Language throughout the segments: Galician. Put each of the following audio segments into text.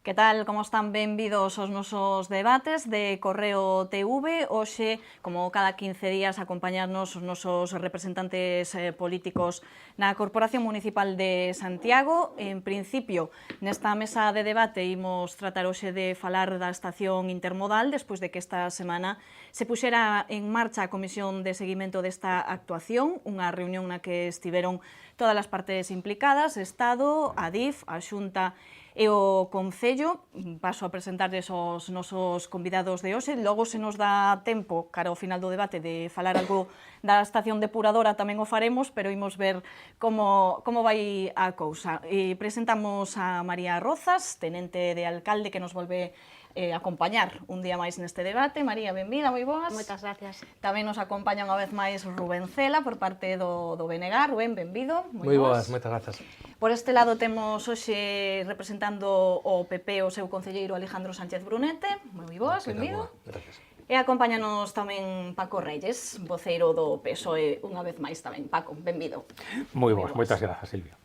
Que tal, como están? Benvidos aos nosos debates de Correo TV. Hoxe, como cada 15 días, acompañarnos os nosos representantes políticos na Corporación Municipal de Santiago. En principio, nesta mesa de debate imos tratar hoxe de falar da estación intermodal, despois de que esta semana se puxera en marcha a Comisión de Seguimento desta actuación, unha reunión na que estiveron todas as partes implicadas, Estado, Adif, a Xunta e o Concello. Paso a presentarles os nosos convidados de hoxe. Logo, se nos dá tempo, cara ao final do debate, de falar algo da estación depuradora, tamén o faremos, pero imos ver como vai a cousa. Presentamos a María Rozas, tenente de alcalde, que nos volve acompañar un día máis neste debate. María, benvida, moi boas. Moitas gracias. Tamén nos acompaña unha vez máis Rubén Cela, por parte do BNG. Rubén, benvido. Moi boas, moitas grazas. Por este lado temos hoxe representando o PP o seu concelleiro Alejandro Sánchez Brunete. Moi boas, benvido. Gracias. E acompáñanos tamén Paco Reyes, voceiro do PSOE, unha vez máis tamén. Paco, benvido. Moi boas, moitas grazas, Silvia.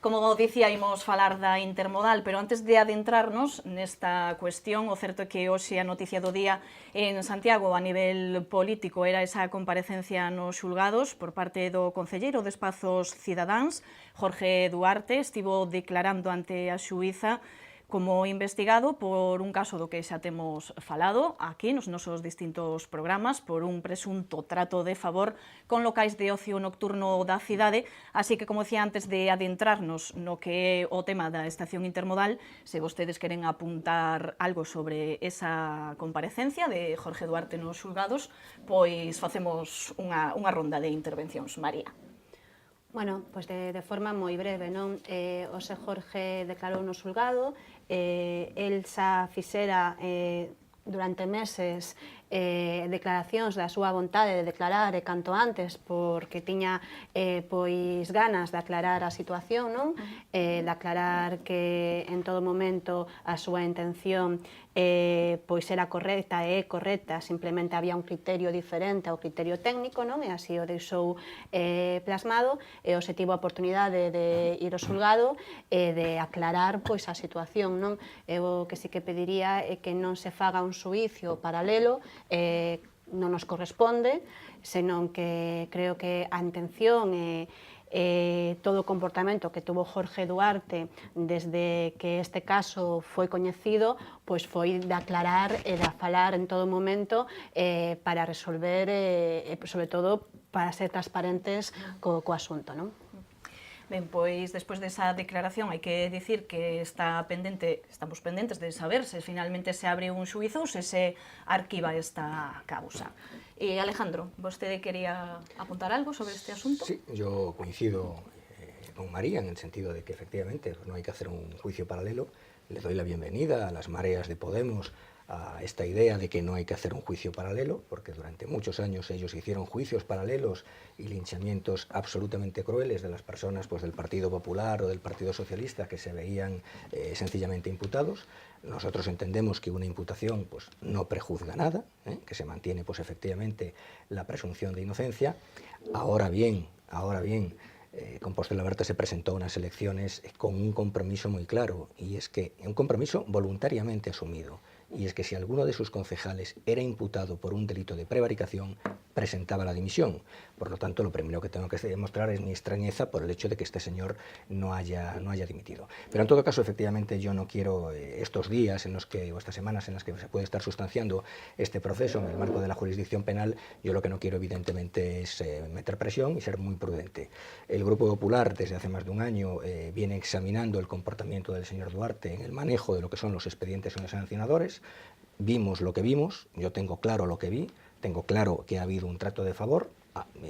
Como dicía, imos falar da intermodal, pero antes de adentrarnos nesta cuestión, o certo é que hoxe a noticia do día en Santiago a nivel político era esa comparecencia nos xulgados por parte do concelleiro de Espazos Cidadáns, Jorge Duarte. Estivo declarando ante a xuíza como investigado por un caso do que xa temos falado aquí nos nosos distintos programas, por un presunto trato de favor con locais de ocio nocturno da cidade. Así que, como decía, antes de adentrarnos no que é o tema da estación intermodal, se vostedes queren apuntar algo sobre esa comparecencia de Jorge Duarte nos xulgados, pois facemos unha ronda de intervencións. María. Bueno, pois de forma moi breve, non? Ose Jorge declarou no xulgado, el xa fixera durante meses declaracións da súa vontade de declarar e canto antes, porque tiña pois ganas de aclarar a situación, non? De aclarar que en todo momento a súa intención pois era correcta e é correcta, simplemente había un criterio diferente ao criterio técnico, non? E así o deixou plasmado, e hoxe tivo a oportunidade de ir ao xulgado e de aclarar pois a situación, non? Eu que sí que pediría é que non se faga un xuízo paralelo, non nos corresponde, senón que creo que a intención todo o comportamento que tuvo Jorge Duarte desde que este caso foi coñecido, pois foi de aclarar e de falar en todo momento para resolver e, sobre todo, para ser transparentes co asunto, non? Ben, pois, despois desa declaración, hai que dicir que estamos pendentes de saber se finalmente se abre un xuízo ou se arquiva esta causa. Alejandro, vostede quería apuntar algo sobre este asunto? Sí, yo coincido con María en el sentido de que efectivamente no hay que hacer un juicio paralelo. Le doy la bienvenida a las mareas de Podemos a esta idea de que no hay que hacer un juicio paralelo, porque durante muchos años ellos hicieron juicios paralelos y linchamientos absolutamente crueles de las personas pues, del Partido Popular o del Partido Socialista que se veían sencillamente imputados. Nosotros entendemos que una imputación pues, no prejuzga nada, que se mantiene pues, efectivamente la presunción de inocencia. Ahora bien, Compostela Berta se presentó a unas elecciones con un compromiso muy claro, y es que un compromiso voluntariamente asumido, y es que si alguno de sus concejales era imputado por un delito de prevaricación, presentaba la dimisión. Por lo tanto, lo primero que tengo que demostrar es mi extrañeza por el hecho de que este señor no haya dimitido. Pero en todo caso, efectivamente, yo no quiero estos días o estas semanas en las que se puede estar sustanciando este proceso en el marco de la jurisdicción penal, yo lo que no quiero evidentemente es meter presión y ser muy prudente. El Grupo Popular, desde hace más de un año, viene examinando el comportamiento del señor Duarte en el manejo de lo que son los expedientes sancionadores. Vimos lo que vimos, yo tengo claro lo que vi, tengo claro que ha habido un trato de favor.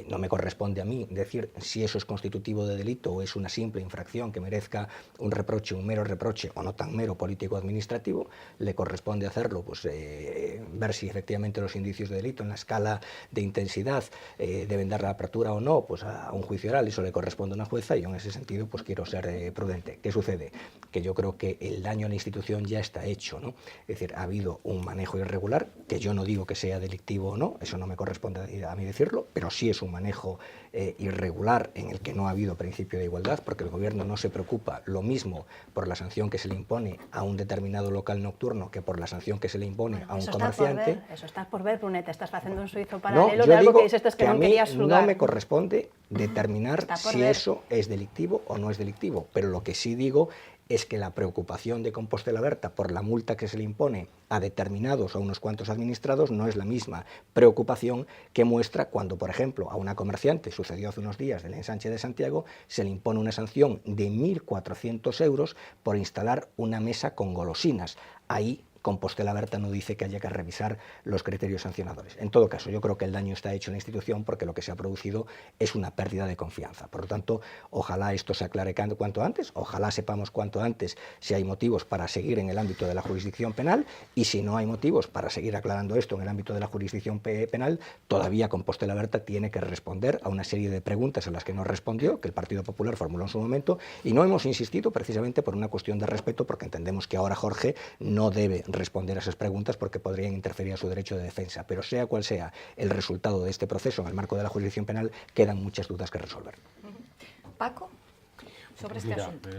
No me corresponde a mí decir si eso es constitutivo de delito o es una simple infracción que merezca un reproche, un mero reproche o no tan mero político-administrativo. Le corresponde hacerlo, pues ver si efectivamente los indicios de delito en la escala de intensidad deben dar la apertura o no pues a un juicio oral. Eso le corresponde a una jueza y yo en ese sentido pues quiero ser prudente. ¿Qué sucede? que yo creo que el daño a la institución ya está hecho, ¿no? Es decir, ha habido un manejo irregular, que yo no digo que sea delictivo o no, eso no me corresponde a mí decirlo, pero sí es un manejo irregular en el que no ha habido principio de igualdad, porque el gobierno no se preocupa lo mismo por la sanción que se le impone a un determinado local nocturno que por la sanción que se le impone a un comerciante. Eso estás por ver, Brunet, estás facendo un suizo No, paralelo yo de algo digo que dices que a non mí querías xulgar. no me corresponde determinar Está por si ver. eso es delictivo o no es delictivo, pero lo que sí digo es que la preocupación de Compostela Berta por la multa que se le impone a determinados o a unos cuantos administrados no es la misma preocupación que muestra cuando, por ejemplo, a una comerciante, sucedió hace unos días del ensanche de Santiago, se le impone una sanción de 1.400 euros por instalar una mesa con golosinas. Ahí Compostela Berta no dice que haya que revisar los criterios sancionadores. En todo caso, yo creo que el daño está hecho en la institución porque lo que se ha producido es una pérdida de confianza. Por lo tanto, ojalá esto se aclare cuanto antes, ojalá sepamos cuanto antes si hay motivos para seguir en el ámbito de la jurisdicción penal y si no hay motivos para seguir aclarando esto en el ámbito de la jurisdicción penal, todavía Compostela Berta tiene que responder a una serie de preguntas a las que no respondió, que el Partido Popular formuló en su momento, y no hemos insistido precisamente por una cuestión de respeto, porque entendemos que ahora Jorge no debe responder a esas preguntas porque podrían interferir a su derecho de defensa, pero sea cual sea el resultado de este proceso en el marco de la jurisdicción penal, quedan muchas dudas que resolver. Paco, sobre este asunto.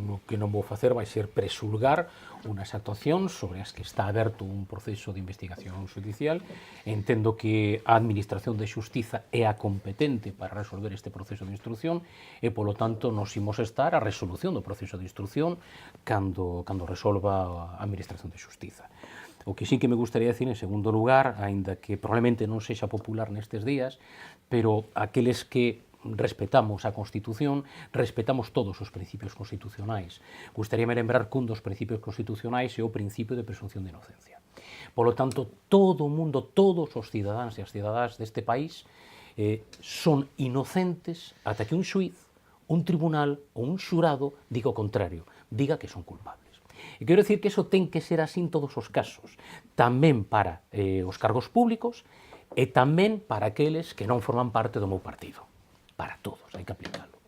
O que non vou facer vai ser presulgar unhas actuacións sobre as que está aberto un proceso de investigación judicial. Entendo que a Administración de Xustiza é a competente para resolver este proceso de instrucción e, polo tanto, nos imos estar a resolución do proceso de instrucción cando resolva a Administración de Xustiza. O que sí que me gustaría decir, en segundo lugar, aínda que probablemente non sexa popular nestes días, pero aqueles que respetamos a Constitución, respetamos todos os principios constitucionais. Gustaríame lembrar que un dos principios constitucionais é o principio de presunción de inocencia. Por lo tanto, todo o mundo, todos os cidadáns e as cidadás deste país son inocentes ata que un xuiz, un tribunal ou un xurado diga o contrario, diga que son culpables. E quero dicir que iso ten que ser así en todos os casos, tamén para os cargos públicos e tamén para aqueles que non forman parte do meu partido. Para todos, hai que aplicarlo.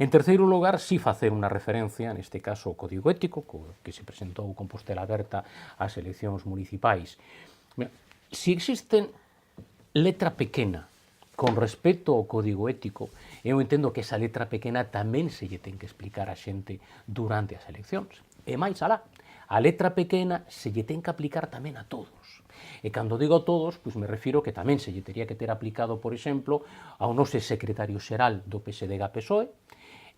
En terceiro lugar, sí facer unha referencia, neste caso, ao Código Ético, que se presentou Compostela Berta ás eleccións municipais. Se existen letra pequena con respecto ao Código Ético, eu entendo que esa letra pequena tamén se lle ten que explicar a xente durante as eleccións. E máis alá, a letra pequena se lle ten que aplicar tamén a todos. E cando digo a todos, pois me refiro que tamén se lle tería que ter aplicado, por exemplo, ao noso secretario xeral do PSDG-PSOE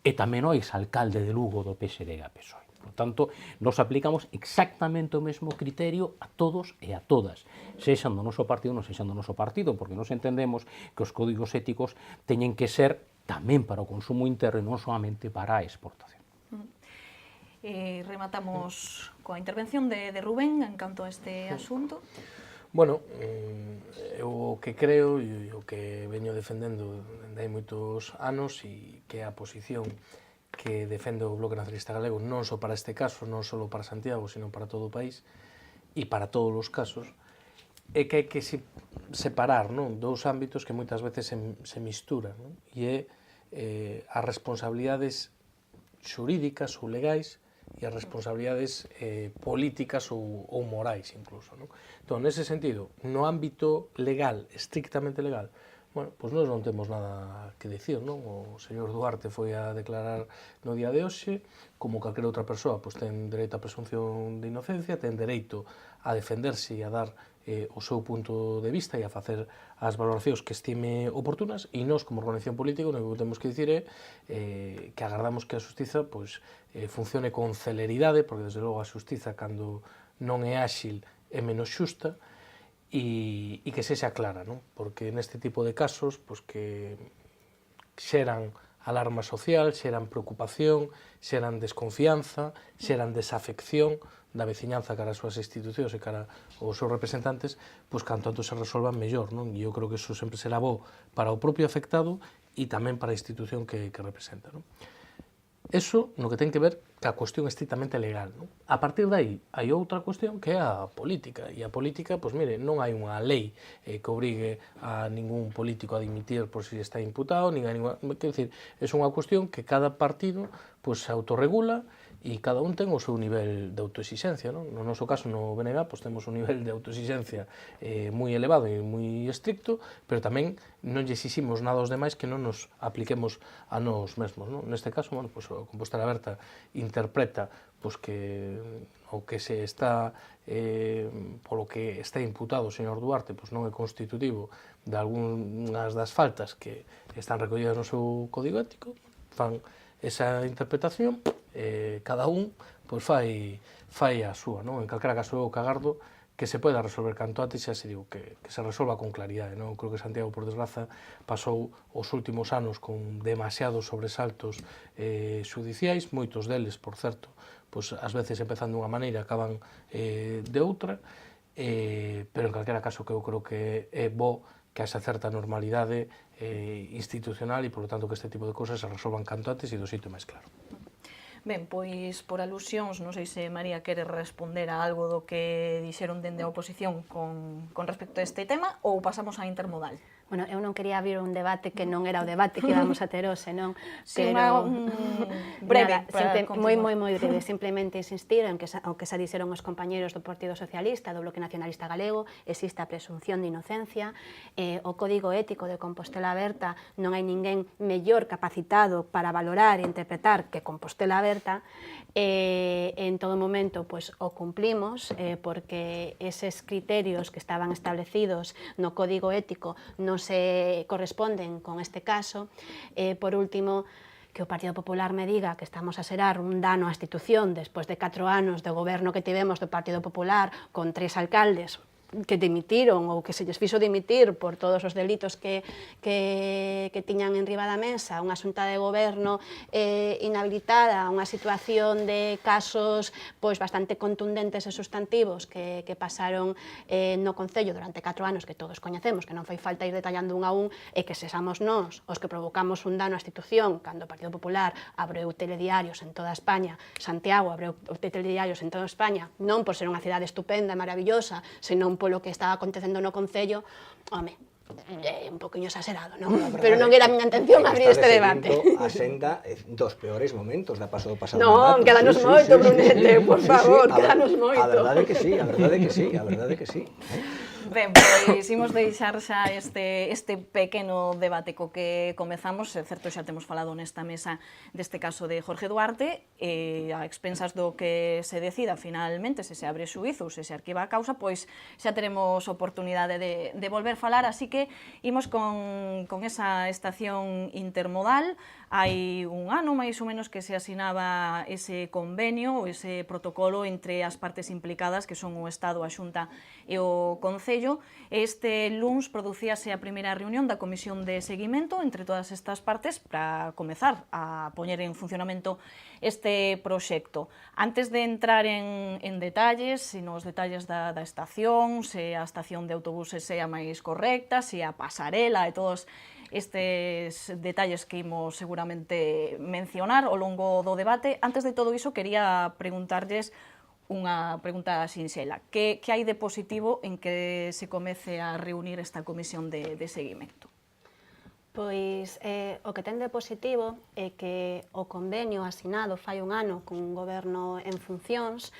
e tamén ao exalcalde de Lugo do PSDG-PSOE. Por tanto, nos aplicamos exactamente o mesmo criterio a todos e a todas, sexan do noso partido ou non sexan do noso partido, porque nos entendemos que os códigos éticos teñen que ser tamén para o consumo interno e non solamente para a exportación. Rematamos coa intervención de Rubén en canto a este asunto. Bueno, eu o que creo e o que veño defendendo dende hai moitos anos e que é a posición que defende o Bloque Nacionalista Galego non só para este caso, non só para Santiago, sino para todo o país e para todos os casos, é que hai que separar, non, dous ámbitos que moitas veces se misturan, non? E é as responsabilidades xurídicas ou legais e as responsabilidades políticas ou morais incluso, non? Entón, nese sentido, no ámbito legal, estrictamente legal, bueno, pois nós non temos nada que dicir, non? O señor Duarte foi a declarar no día de hoxe, como calquera outra persoa, pois ten dereito a presunción de inocencia, ten dereito a defenderse e a dar o seu punto de vista e a facer as valoracións que estime oportunas, e nós, como organización política, o que temos que dicir é que agardamos que a xustiza pois, funcione con celeridade, porque desde logo a xustiza, cando non é áxil, é menos xusta, e que sexa clara, non? Porque neste tipo de casos, pois, que xeran alarma social, xeran preocupación, xeran desconfianza, xeran desafección da veciñanza cara as súas institucións e cara aos seus representantes, pois canto antes se resolvan mellor, non? E eu creo que iso sempre será bo para o propio afectado e tamén para a institución que representa, non? Eso no que ten que ver ca cuestión estrictamente legal, non? A partir de aí, hai outra cuestión que é a política, e a política, pois mire, non hai unha lei que obrigue a ningún político a dimitir por si está imputado, nin a ninguna, quer dizer, é unha cuestión que cada partido pois se autorregula, e cada un ten o seu nivel de autoexixencia, non? No noso caso, no BNG, pois temos un nivel de autoexixencia moi elevado e moi estricto, pero tamén non lle exiximos nada aos demais que non nos apliquemos a nós mesmos, non? Neste caso, bueno, pois, a Compostela Aberta interpreta pois, que o que se está polo que está imputado o señor Duarte pois non é constitutivo de algunhas das faltas que están recollidas no seu código ético, fan esa interpretación, cada un pois fai a súa, non? En calquera caso eu que agardo que se poida resolver canto antes, xa se digo, que se resolva con claridade, non? Creo que Santiago, por desgraza, pasou os últimos anos con demasiados sobresaltos xudiciais, moitos deles, por certo, pois ás veces empezando de unha maneira, acaban de outra, pero en calquera caso que eu creo que é bo que haxa certa normalidade institucional e, por lo tanto, que este tipo de cousas se resolvan canto antes e do xeito máis claro. Ben, pois por alusións, non sei se María quere responder a algo do que dixeron dende a oposición con respecto a este tema ou pasamos á intermodal. Bueno, eu non quería abrir un debate que non era o debate que íbamos a ter hoxe, non? Sí, pero breve, moi breve, simplemente insistir en que o que xa dixeron os compañeros do Partido Socialista, do Bloque Nacionalista Galego, existe a presunción de inocencia, o Código Ético de Compostela Aberta non hai ninguén mellor capacitado para valorar e interpretar que Compostela Aberta, en todo momento pois, o cumplimos, porque eses criterios que estaban establecidos no Código Ético non se corresponden con este caso. Por último, que o Partido Popular me diga que estamos a xerar un dano á institución despois de 4 anos de goberno que tivemos do Partido Popular con 3 alcaldes que dimitiron ou que se lles fixo dimitir por todos os delitos que tiñan en riba da mesa, unha xunta de goberno inhabilitada, unha situación de casos pois bastante contundentes e sustantivos que pasaron no Concello durante 4 anos que todos coñecemos, que non fai falta ir detallando un a un, e que sexamos nós os que provocamos un dano á institución cando o Partido Popular abreu telediarios en toda España, Santiago abreu telediarios en toda España, non por ser unha cidade estupenda e maravillosa, senón polo que estaba acontecendo no Concello, home, é un poquinho exagerado, non? Pero non era a miña intención abrir este debate. A senda dos peores momentos da pasado mandato. Non, quédanos moito, Brunete, por favor, quédanos moito. A verdade que sí, a verdade que sí. Ben, pois imos deixar xa este pequeno debate co que comezamos. É certo, xa temos falado nesta mesa deste caso de Jorge Duarte, a expensas do que se decida finalmente, se abre xuízo ou se arquiva a causa, pois xa teremos oportunidade de volver falar, así que imos con esa estación intermodal. Hai un ano, máis ou menos, que se asinaba ese convenio ou ese protocolo entre as partes implicadas, que son o Estado, a Xunta e o Concello. Este luns producíase a primeira reunión da Comisión de Seguimento entre todas estas partes para comezar a poñer en funcionamento este proxecto. Antes de entrar en detalles, se nos detalles da estación, se a estación de autobuses sea máis correcta, se a pasarela e todos estes detalles que imos seguramente mencionar ao longo do debate. Antes de todo iso, quería preguntarlles unha pregunta sinxela. Que hai de positivo en que se comece a reunir esta comisión de seguimento? Pois o que ten de positivo é que o convenio asinado fai un ano cun goberno en funcións,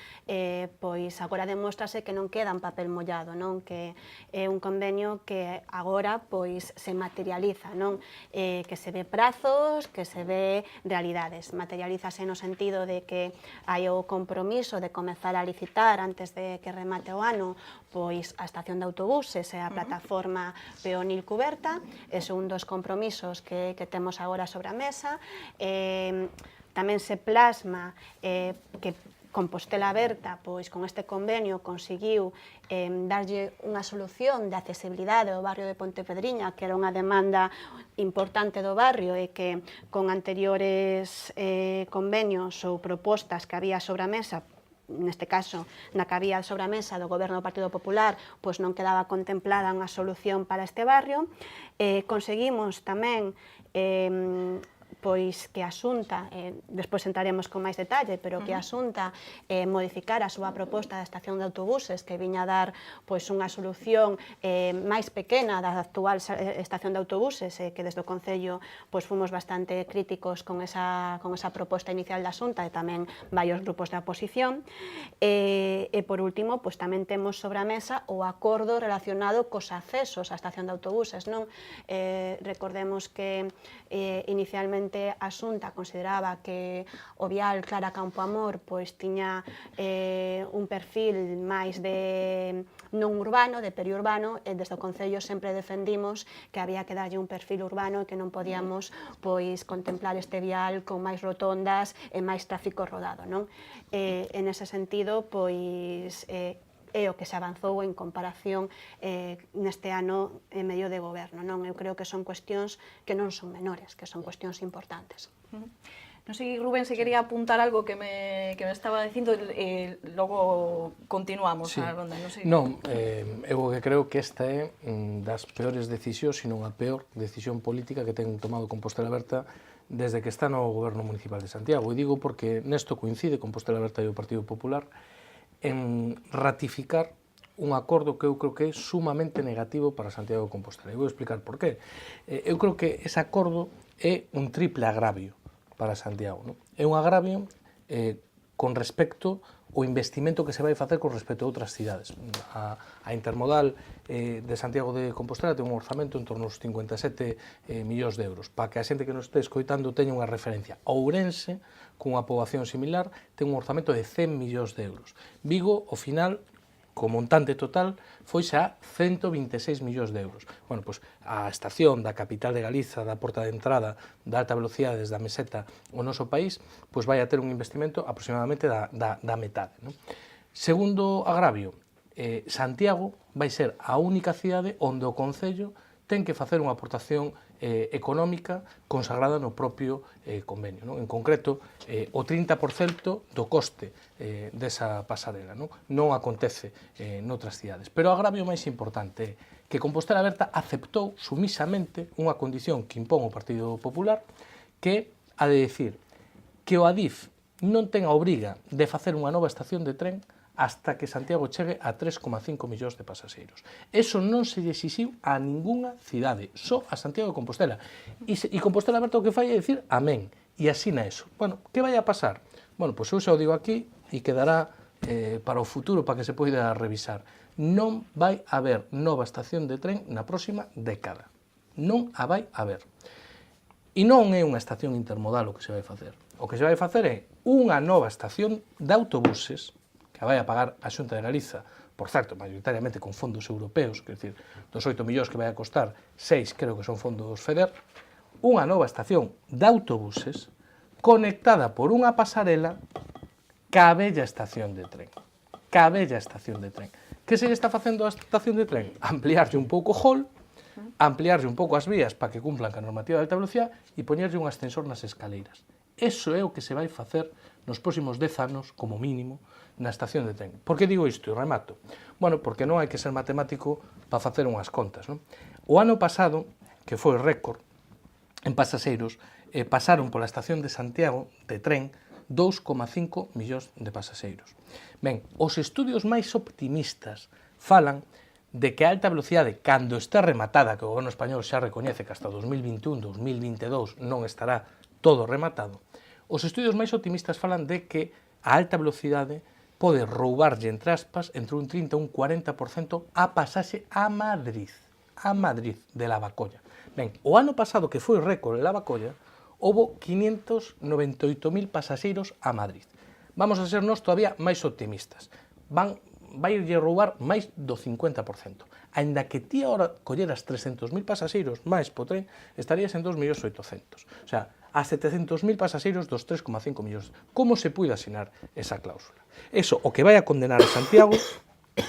pois agora demóstrase que non queda en papel mollado, non? Que é un convenio que agora pois se materializa, non? Que se ve prazos, que se ve realidades. Materialízase no sentido de que hai o compromiso de comezar a licitar antes de que remate o ano pois a estación de autobuses e a plataforma peonil cuberta. Ese é un dos compromisos que temos agora sobre a mesa. Tamén se plasma que Compostela Aberta, pois con este convenio, conseguiu darlle unha solución de accesibilidade ao barrio de Pontepedriña, que era unha demanda importante do barrio e que con anteriores convenios ou propostas que había sobre a mesa, neste caso, na que había sobre a mesa do Goberno do Partido Popular, pois non quedaba contemplada unha solución para este barrio. Conseguimos tamén pois que a Xunta, despois entraremos con máis detalle, pero que a Xunta modificara a súa proposta da estación de autobuses, que viña a dar pois unha solución máis pequena da actual estación de autobuses, que desde o Concello pois fomos bastante críticos con esa proposta inicial da Xunta e tamén varios grupos da oposición. E por último, pois tamén temos sobre a mesa o acordo relacionado cos accesos á estación de autobuses, non? Recordemos que inicialmente a Xunta consideraba que o vial Clara Campoamor pois tiña un perfil máis de non urbano, de periurbano, e desde o Concello sempre defendimos que había que darlle un perfil urbano e que non podíamos pois contemplar este vial con máis rotondas e máis tráfico rodado, non? En ese sentido, pois é o que se avanzou en comparación neste ano en medio de goberno, non? Eu creo que son cuestións que non son menores, que son cuestións importantes. Non sei, Rubén, se quería apuntar algo que me estaba dicindo e logo continuamos a ronda. Non, eu que creo que esta é das peores decisións, sino a peor decisión política que ten tomado Compostela Aberta desde que está no goberno municipal de Santiago. E digo porque nesto coincide Compostela Aberta e o Partido Popular en ratificar un acordo que eu creo que é sumamente negativo para Santiago de Compostela. E vou explicar por qué. Eu creo que ese acordo é un triple agravio para Santiago, non? É un agravio con respecto ao investimento que se vai facer con respecto a outras cidades. A Intermodal de Santiago de Compostela ten un orzamento en torno aos 57 millóns de euros. Para que a xente que nos este escoitando teña unha referencia. Ourense, cunha poboación similar, ten un orzamento de 100 millóns de euros. Vigo, ao final, co montante total, foi xa 126 millóns de euros. Bueno, pois a estación da capital de Galiza, da porta de entrada da alta velocidade desde a Meseta ao noso país, pois vai a ter un investimento aproximadamente da metade, non? Segundo agravio, Santiago vai ser a única cidade onde o Concello ten que facer unha aportación económica consagrada no propio convenio, non? En concreto, o 30% do coste desa pasarela, non acontece noutras cidades. Pero o agravio máis importante é que Compostela Aberta aceptou sumisamente unha condición que impón o Partido Popular, que a de decir que o Adif non ten a obriga de facer unha nova estación de tren hasta que Santiago chegue a 3,5 millóns de pasaxeiros. Eso non se lle exixiu a ningunha cidade, só a Santiago de Compostela. E Compostela Aberta o que fai é dicir amén, e asina eso. Bueno, que vai a pasar? Bueno, pois eu xa o digo aquí e quedará para o futuro, para que se poida revisar. Non vai haber nova estación de tren na próxima década. Non a vai haber. E non é unha estación intermodal o que se vai facer. O que se vai facer é unha nova estación de autobuses que vai a pagar a Xunta de Galiza, por certo, maioritariamente con fondos europeos, quer dizer, dos 8 millóns que vai a costar, 6 creo que son fondos FEDER, unha nova estación de autobuses conectada por unha pasarela ca bella estación de tren. Ca bella estación de tren. Que se lle está facendo a estación de tren? Ampliarlle un pouco o hall, ampliarlle un pouco as vías para que cumplan ca normativa de alta velocidade e poñerlle un ascensor nas escaleiras. Eso é o que se vai facer nos próximos 10 anos, como mínimo, na estación de tren. Por que digo isto? E remato. Bueno, porque non hai que ser matemático para facer unhas contas, non? O ano pasado, que foi récord en pasaxeiros, pasaron pola estación de Santiago de tren 2,5 millóns de pasaxeiros. Ben, os estudios máis optimistas falan de que a alta velocidade, cando este rematada, que o goberno español xa recoñece que hasta 2021-2022 non estará todo rematado, os estudios máis optimistas falan de que a alta velocidade pode roubarlle, entre aspas, entre un 30 e un 40% a pasaxe a Madrid de Lavacolla. Ben, o ano pasado, que foi récord en Lavacolla, houbo 598.000 pasaxeiros a Madrid. Vamos a ser nós todavía máis optimistas. Vai roubar máis do 50%. Ainda que ti agora colleras 300.000 pasaxeiros máis po tren, estarías en 2.800.000. O sea, a 700.000 pasaxeiros dos 3,5 millóns. Como se puide asinar esa cláusula? Eso, o que vai a condenar a Santiago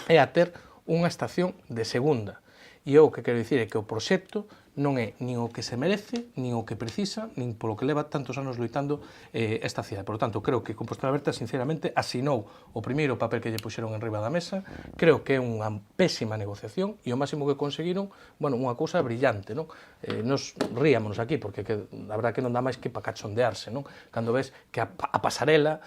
é a ter unha estación de segunda. E o que quero dicir é que o proxecto non é nin o que se merece, nin o que precisa, nin polo que leva tantos anos loitando esta cidade. Por lo tanto, creo que Compostela Aberta, sinceramente, asinou o primeiro papel que lle puxeron en riba da mesa. Creo que é unha pésima negociación e o máximo que conseguiron, bueno, unha cousa brillante, non? Nos ríamonos aquí, porque a verdade que non dá máis que para cachondearse, non? Cando ves que a pasarela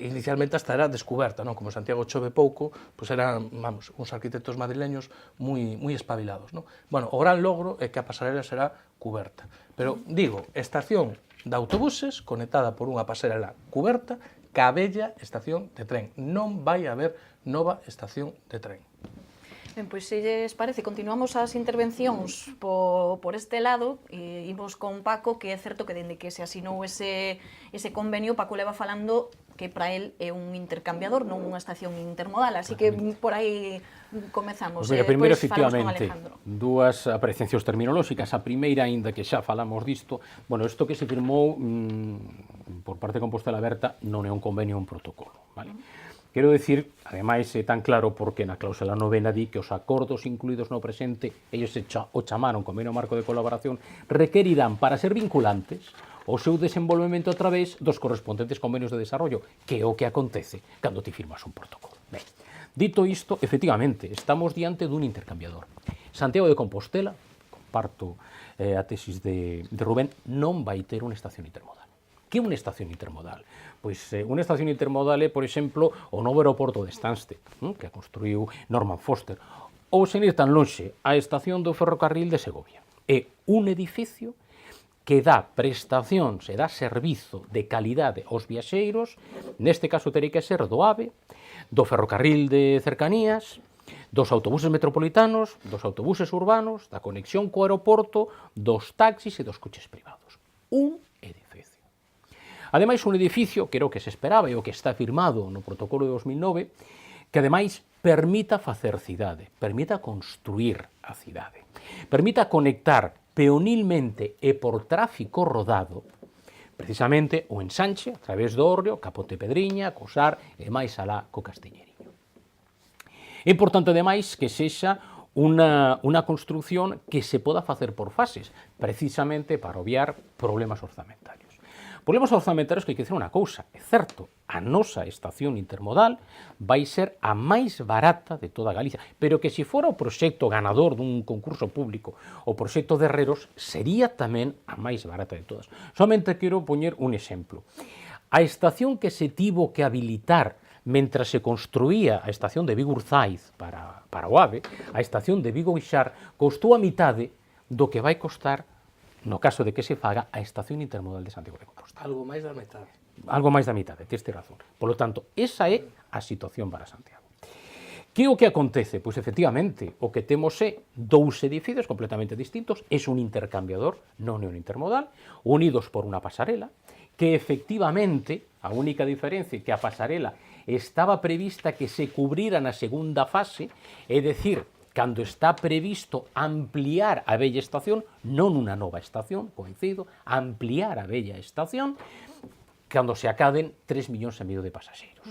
inicialmente hasta era descuberta, non? Como Santiago chove pouco, pois eran, vamos, uns arquitectos madrileños moi espabilados, non? Bueno, o gran logro é que a pasarela será cuberta. Pero, digo, estación de autobuses conectada por unha pasarela cuberta ca bella estación de tren. Non vai haber nova estación de tren. Ben, pois, se lles parece, continuamos as intervencións por este lado, e imos con Paco, que é certo que dende que se asinou ese convenio, Paco leva falando que para él é un intercambiador, non unha estación intermodal, así que por aí comezamos. Pues mira, primeiro, efectivamente, dúas apreciacións terminolóxicas. A primeira, aínda que xa falamos disto, bueno, isto que se firmou por parte de Compostela Aberta non é un convenio, é un protocolo, vale? Quero dicir, ademais, é tan claro porque na cláusula 9 di que os acordos incluídos no presente, ellos o chamaron convenio marco de colaboración, requerirán para ser vinculantes o seu desenvolvemento a través dos correspondentes convenios de desarrollo, que é o que acontece cando ti firmas un protocolo. Ben, dito isto, efectivamente, estamos diante dun intercambiador. Santiago de Compostela, comparto a tesis de Rubén, non vai ter unha estación intermodal. Que é unha estación intermodal? Pois unha estación intermodal é, por exemplo, o novo aeroporto de Stansted, que a construiu Norman Foster, ou, sen ir tan lonxe, a estación do ferrocarril de Segovia. É un edificio que dá prestacións e dá servizo de calidade aos viaxeiros, neste caso terei que ser do AVE, do ferrocarril de cercanías, dos autobuses metropolitanos, dos autobuses urbanos, da conexión co aeroporto, dos taxis e dos coches privados. Un edificio. Ademais, un edificio, que era o que se esperaba e o que está firmado no protocolo de 2009, que ademais permita facer cidade, permita construir a cidade, permita conectar peonilmente e por tráfico rodado, precisamente o ensanche a través do Hórreo, ca Pontepedriña, co Sar e máis alá co Castiñeriño. É importante, ademais, que sexa unha construcción que se poda facer por fases, precisamente para obviar problemas orzamentarios. Problemas orzamentarios que hai que dicir unha cousa, é certo, a nosa estación intermodal vai ser a máis barata de toda Galicia, pero que se fora o proxecto ganador dun concurso público, o proxecto de Herreros, sería tamén a máis barata de todas. Solamente quero poñer un exemplo. A estación que se tivo que habilitar mentre se construía a estación de Vigo Urzaiz para o AVE, a estación de Vigo Guixar, costou a mitade do que vai costar, no caso de que se faga, a estación intermodal de Santiago de Compostela. Algo máis da metade. Algo máis da mitade, teste razón. Por lo tanto, esa é a situación para Santiago. Que o que acontece? Pois, efectivamente, o que temos é dous edificios completamente distintos, é un intercambiador, non é un intermodal, unidos por unha pasarela, que efectivamente, a única diferencia é que a pasarela estaba prevista que se cubrira na segunda fase, é dicir, cando está previsto ampliar a vella estación, non unha nova estación, coincido, ampliar a vella estación, cando se acaden 3,5 millóns de pasaxeiros.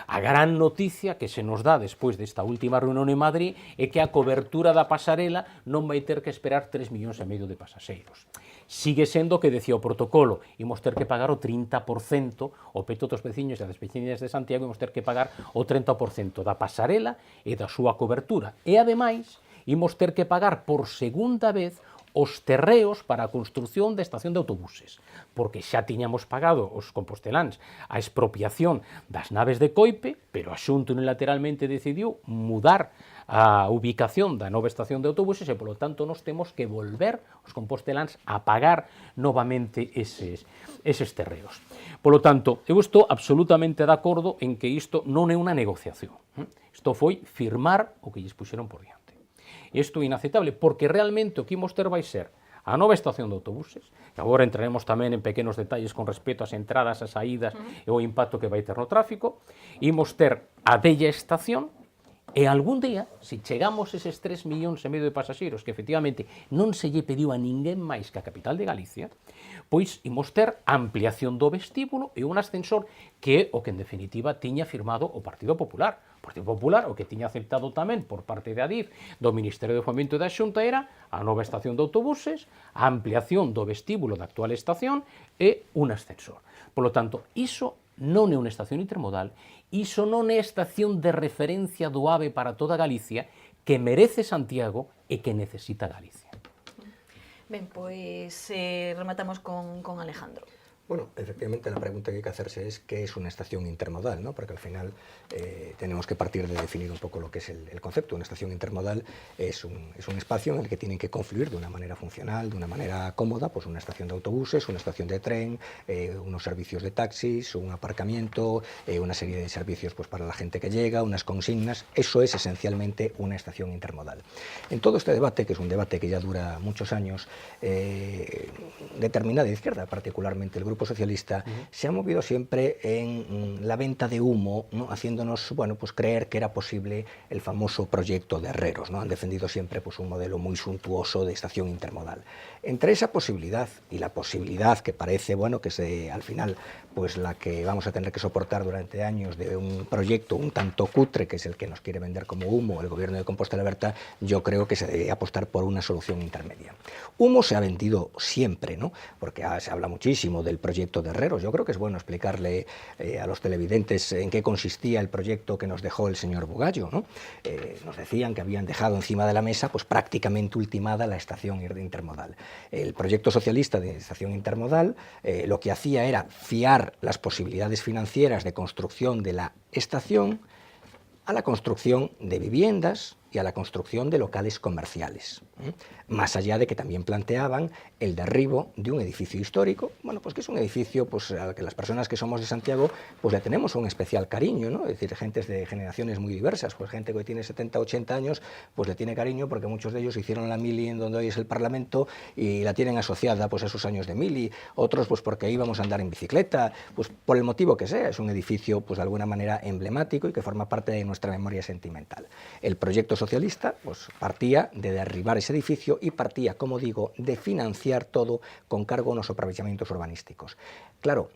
A gran noticia que se nos dá despois desta última reunión en Madrid é que a cobertura da pasarela non vai ter que esperar 3,5 millóns de pasaxeiros. Sigue sendo que decía o protocolo, imos ter que pagar o 30%, o peto dos veciños e das veciñas de Santiago, imos ter que pagar o 30% da pasarela e da súa cobertura. E, ademais, imos ter que pagar por segunda vez os terreos para a construción da estación de autobuses, porque xa tiñamos pagado os composteláns a expropiación das naves de Coipe, pero a Xunta unilateralmente decidiu mudar a ubicación da nova estación de autobuses e, polo tanto, nos temos que volver os composteláns a pagar novamente eses terreos. Polo tanto, eu estou absolutamente de acordo en que isto non é unha negociación. Isto foi firmar o que lles puxeron por diante. Isto é inaceptable, porque realmente o que imos ter vai ser a nova estación de autobuses, que agora entraremos tamén en pequenos detalles con respecto ás entradas, ás saídas e o impacto que vai ter no tráfico, imos ter a bella estación, E algún día, se chegamos eses 3,5 millóns de pasaxeiros que efectivamente non se lle pediu a ninguén máis que a capital de Galicia, pois imos ter ampliación do vestíbulo e un ascensor que é o que en definitiva tiña firmado o Partido Popular. O Partido Popular o que tiña aceptado tamén por parte de Adif do Ministerio de Fomento e da Xunta era a nova estación de autobuses, a ampliación do vestíbulo da actual estación e un ascensor. Por lo tanto, iso non é unha estación intermodal, iso non é estación de referencia do AVE para toda Galicia que merece Santiago e que necesita Galicia. Ben, pois rematamos con Alejandro. Bueno, efectivamente la pregunta que hay que hacerse es ¿qué es una estación intermodal? ¿No? Porque al final tenemos que partir de definir un poco lo que es el concepto. Una estación intermodal es un espacio en el que tienen que confluir de una manera funcional, de una manera cómoda, pues una estación de autobuses, una estación de tren, unos servicios de taxis, un aparcamiento, una serie de servicios pues, para la gente que llega, unas consignas. Eso es esencialmente una estación intermodal. En todo este debate, que es un debate que ya dura muchos años, determinada izquierda, particularmente el Grupo Socialista, se ha movido siempre en la venta de humo, ¿no? Haciéndonos, bueno, pues creer que era posible el famoso proyecto de Herreros, ¿no? Han defendido siempre pues un modelo muy suntuoso de estación intermodal. Entre esa posibilidad y la posibilidad que parece, bueno, que es al final pues la que vamos a tener que soportar durante años de un proyecto un tanto cutre, que es el que nos quiere vender como humo el gobierno de Compostela Berta, yo creo que se debe apostar por una solución intermedia. Humo se ha vendido siempre, ¿no? Porque se habla muchísimo del proyecto de Herreros. Yo creo que es bueno explicarle a los televidentes en qué consistía el proyecto que nos dejó el señor Bugallo, ¿no? Nos decían que habían dejado encima de la mesa pues prácticamente ultimada la estación intermodal. El proyecto socialista de estación intermodal lo que hacía era fiar las posibilidades financieras de construcción de la estación a la construcción de viviendas y a la construcción de locales comerciales, más allá de que también planteaban el derribo de un edificio histórico, bueno, pues que es un edificio pues, al que las personas que somos de Santiago pues le tenemos un especial cariño, ¿no? Es decir, gentes de generaciones muy diversas, pues gente que tiene 70, 80 años, pues le tiene cariño porque muchos de ellos hicieron la mili en donde hoy es el Parlamento y la tienen asociada pues a esos años de mili, otros pues porque íbamos a andar en bicicleta, pues por el motivo que sea, es un edificio pues de alguna manera emblemático y que forma parte de nuestra memoria sentimental. El proyecto socialista pues partía de derribar ese edificio y partía, como digo, de financiar todo con cargo a unos aprovechamientos urbanísticos. Claro,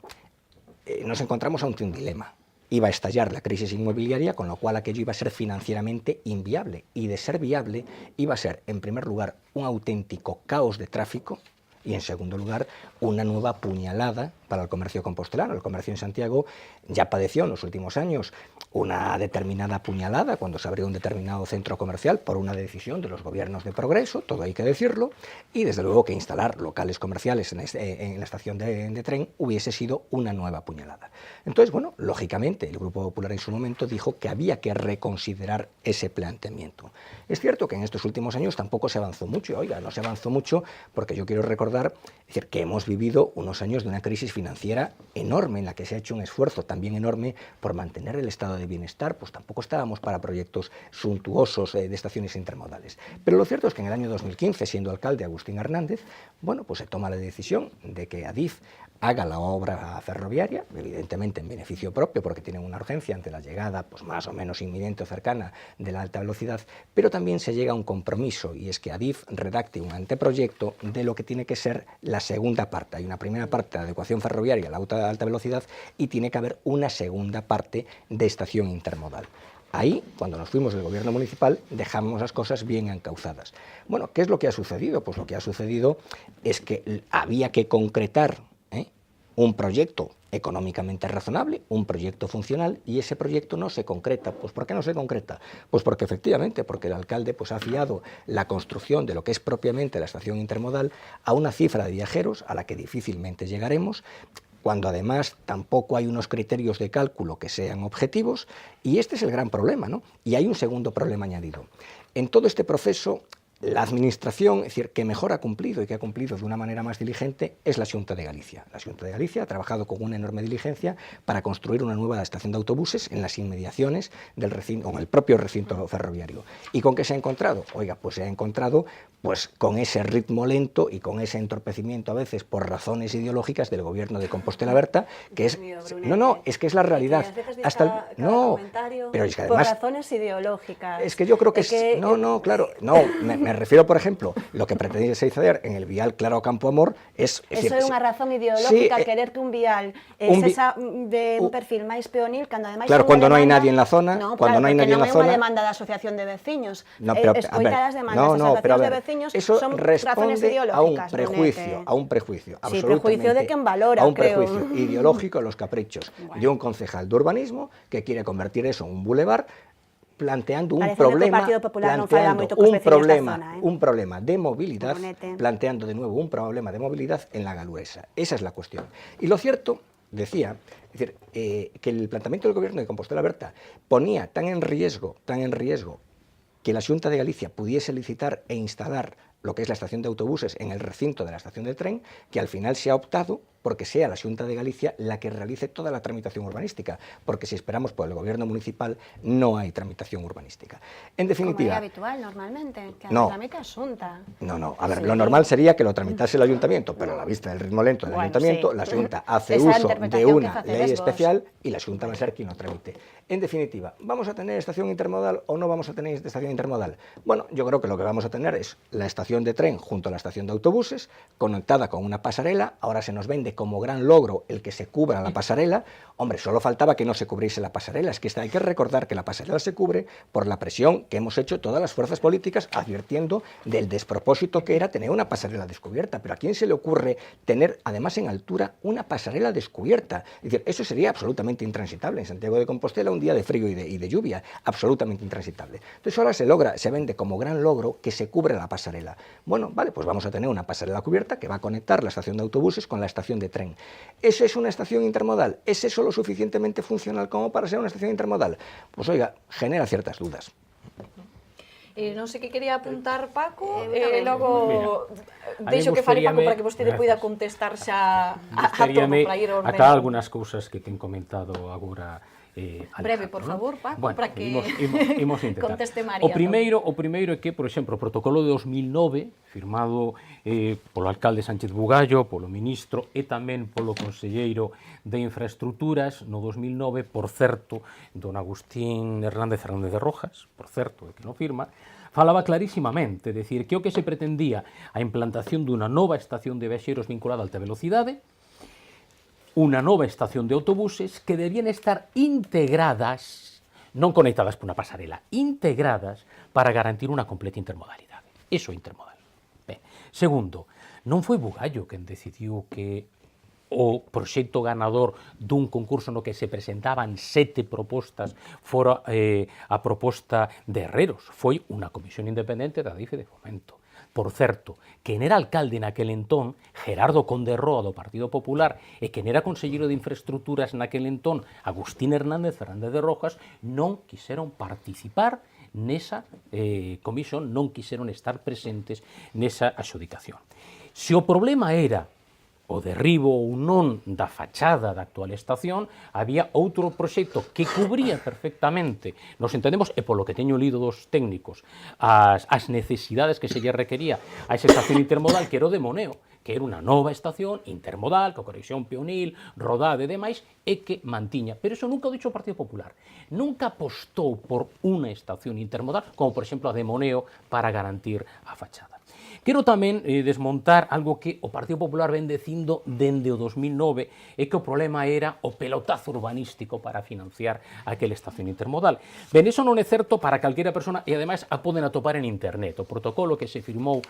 nos encontramos ante un dilema. Iba a estallar la crisis inmobiliaria, con lo cual aquello iba a ser financieramente inviable. Y de ser viable, iba a ser, en primer lugar, un auténtico caos de tráfico y, en segundo lugar, una nueva puñalada para el comercio compostelano. El comercio en Santiago ya padeció en los últimos años una determinada puñalada cuando se abrió un determinado centro comercial por una decisión de los gobiernos de progreso, todo hay que decirlo, y desde luego que instalar locales comerciales en la estación de tren hubiese sido una nueva puñalada. Entonces, bueno, lógicamente el Grupo Popular en su momento dijo que había que reconsiderar ese planteamiento. Es cierto que en estos últimos años tampoco se avanzó mucho, oiga, no se avanzó mucho porque yo quiero recordar, es decir, que hemos vivido unos años de una crisis financiera enorme en la que se ha hecho un esfuerzo también enorme por mantener el estado de bienestar, pues tampoco estábamos para proyectos suntuosos de estaciones intermodales. Pero lo cierto es que en el año 2015, siendo alcalde Agustín Hernández, bueno, pues se toma la decisión de que Adif haga la obra ferroviaria, evidentemente en beneficio propio, porque tienen una urgencia ante la llegada pues más o menos inminente o cercana de la alta velocidad, pero también se llega a un compromiso, y es que Adif redacte un anteproyecto de lo que tiene que ser la segunda parte. Hay una primera parte de adecuación ferroviaria a la alta velocidad y tiene que haber una segunda parte de estación intermodal. Ahí, cuando nos fuimos del gobierno municipal, dejamos las cosas bien encauzadas. Bueno, ¿qué es lo que ha sucedido? Pues lo que ha sucedido es que había que concretar un proyecto económicamente razonable, un proyecto funcional, y ese proyecto no se concreta. Pues ¿por qué no se concreta? Pues porque efectivamente, porque el alcalde pues, ha fiado la construcción de lo que es propiamente la estación intermodal a una cifra de viajeros a la que difícilmente llegaremos, cuando además tampoco hay unos criterios de cálculo que sean objetivos, y este es el gran problema, ¿no? Y hay un segundo problema añadido. En todo este proceso La administración, es decir, que mejor ha cumplido y que ha cumplido de una manera más diligente es la Xunta de Galicia. La Xunta de Galicia ha trabajado con una enorme diligencia para construir una nueva estación de autobuses en las inmediaciones del recinto, en el propio recinto ferroviario. ¿Y con qué se ha encontrado? Oiga, pues se ha encontrado con ese ritmo lento y con ese entorpecimiento a veces por razones ideológicas del gobierno de Compostela Berta, que es... No, es que es la realidad. Pero es que además... Por razones ideológicas. Es que yo creo que me refiero, por ejemplo, lo que pretende hacer en el vial Claro Campo Amor es... Eso é unha razón ideológica, querer que un vial sexa de un perfil máis peonil, cando ademais... Claro, cuando no hay nadie en la zona... No, cuando no hay nadie en la non é unha zona... demanda da asociación de veciños. Escoitar as demandas das asociacións de veciños son razones ideológicas. A un prejuicio, sí, prejuicio de quen valora, a un prejuicio ideológico a los caprichos de un concejal de urbanismo que quiere convertir eso en un bulevar, planteando un problema de movilidad, planteando de nuevo un problema de movilidad en la Galuesa. Esa es la cuestión. Y lo cierto, decía, es decir, que el planteamiento del gobierno de Compostela Berta ponía tan en riesgo que la Xunta de Galicia pudiese licitar e instalar lo que es la estación de autobuses en el recinto de la estación de tren, que al final se ha optado porque sea la Xunta de Galicia la que realice toda la tramitación urbanística, porque si esperamos por el gobierno municipal no hay tramitación urbanística. En definitiva... Como é habitual normalmente, que no, tramite a Xunta. No, a ver, lo normal sería que lo tramitase el ayuntamiento, pero a la vista del ritmo lento del ayuntamiento, la Xunta hace uso de una ley especial y la Xunta va a ser quien lo tramite. En definitiva, ¿vamos a tener estación intermodal o no vamos a tener estación intermodal? Bueno, yo creo que lo que vamos a tener es la estación de tren junto a la estación de autobuses, conectada con una pasarela. Ahora se nos vende como gran logro el que se cubra la pasarela. Hombre, solo faltaba que no se cubriese la pasarela. Es que hay que recordar que la pasarela se cubre por la presión que hemos hecho todas las fuerzas políticas, advirtiendo del despropósito que era tener una pasarela descubierta. Pero ¿a quién se le ocurre tener, además en altura, una pasarela descubierta? Es decir, eso sería absolutamente intransitable. En Santiago de Compostela, un día de frío y de lluvia, absolutamente intransitable. Entonces ahora se vende como gran logro que se cubre la pasarela. Bueno, vale, pues vamos a tener una pasarela cubierta que va a conectar la estación de autobuses con la estación de tren. ¿Eso es una estación intermodal? ¿Es eso lo suficientemente funcional como para ser una estación intermodal? Pues oiga, genera ciertas dudas. Non sei que quería apuntar Paco, logo deixo que fale Paco para que vostede poida contestar xa a todo para ir ordenando. Acá algunhas cousas que ten comentado agora breve, por favor, Paco, bueno, para que imos intentar. Conteste María. O primeiro é que, por exemplo, o protocolo de 2009, firmado polo alcalde Sánchez Bugallo, polo ministro e tamén polo conselleiro de Infraestructuras no 2009, por certo, don Agustín Hernández de Rojas, por certo, que non firma, falaba clarísimamente, decir, que o que se pretendía a implantación dunha nova estación de viaxeiros vinculada a alta velocidade, unha nova estación de autobuses que debían estar integradas, non conectadas por unha pasarela, integradas para garantir unha completa intermodalidade. Iso é intermodal. Ben. Segundo, non foi Bugallo quen decidiu que o proxecto ganador dun concurso no que se presentaban 7 propostas fora a proposta de Herreros. Foi unha comisión independente da DIF de Fomento. Por certo, quen era alcalde naquel entón, Gerardo Conde Roa do Partido Popular, e quen era conselleiro de Infraestructuras naquel entón, Agustín Hernández de Rojas, non quixeron participar nesa comisión, non quixeron estar presentes nesa adxudicación. Se o problema era o derribo ou non da fachada da actual estación, había outro proxecto que cubría perfectamente, nos entendemos, e polo que teño lido dos técnicos, as necesidades que se lle requería a esa estación intermodal, que era o de Moneo, que era unha nova estación intermodal, con conexión peonil, rodada e demais, e que mantiña. Pero iso nunca o dixo o Partido Popular. Nunca apostou por unha estación intermodal, como por exemplo a de Moneo, para garantir a fachada. Quero tamén desmontar algo que o Partido Popular ven dicindo dende o 2009, é que o problema era o pelotazo urbanístico para financiar aquela estación intermodal. Ben, iso non é certo para calquera persona e ademais a poden atopar en internet. O protocolo que se firmou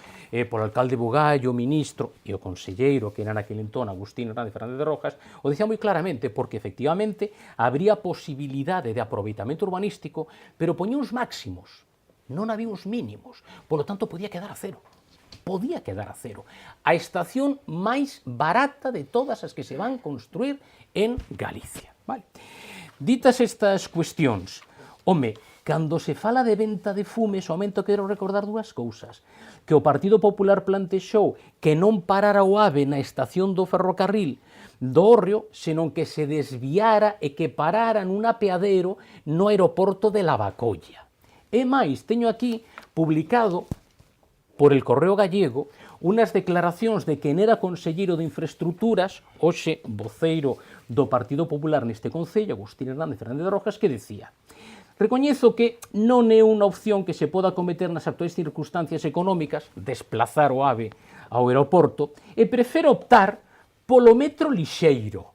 polo alcalde Bugallo, o ministro e o conselleiro que era naquele entón Agustín Hernández de Rojas, o dicía moi claramente porque efectivamente habría posibilidade de aproveitamento urbanístico, pero poñía uns máximos, non había uns mínimos, polo tanto podía quedar a cero. Podía quedar a cero. A estación máis barata de todas as que se van construir en Galicia. Vale. Ditas estas cuestións, home, cando se fala de venta de fume, somente quero recordar dúas cousas. Que o Partido Popular plantexou que non parara o AVE na estación do ferrocarril do Hórreo, senón que se desviara e que parara nun apeadeiro no aeroporto de Lavacolla. E máis, teño aquí publicado por el Correo Gallego unas declaracións de quen era conselleiro de Infraestructuras, hoxe voceiro do Partido Popular neste Concello, Agustín Hernández Fernández de Rojas, que decía: recoñezo que non é unha opción que se poda cometer nas actuais circunstancias económicas, desplazar o AVE ao aeroporto, e prefiro optar polo metro lixeiro,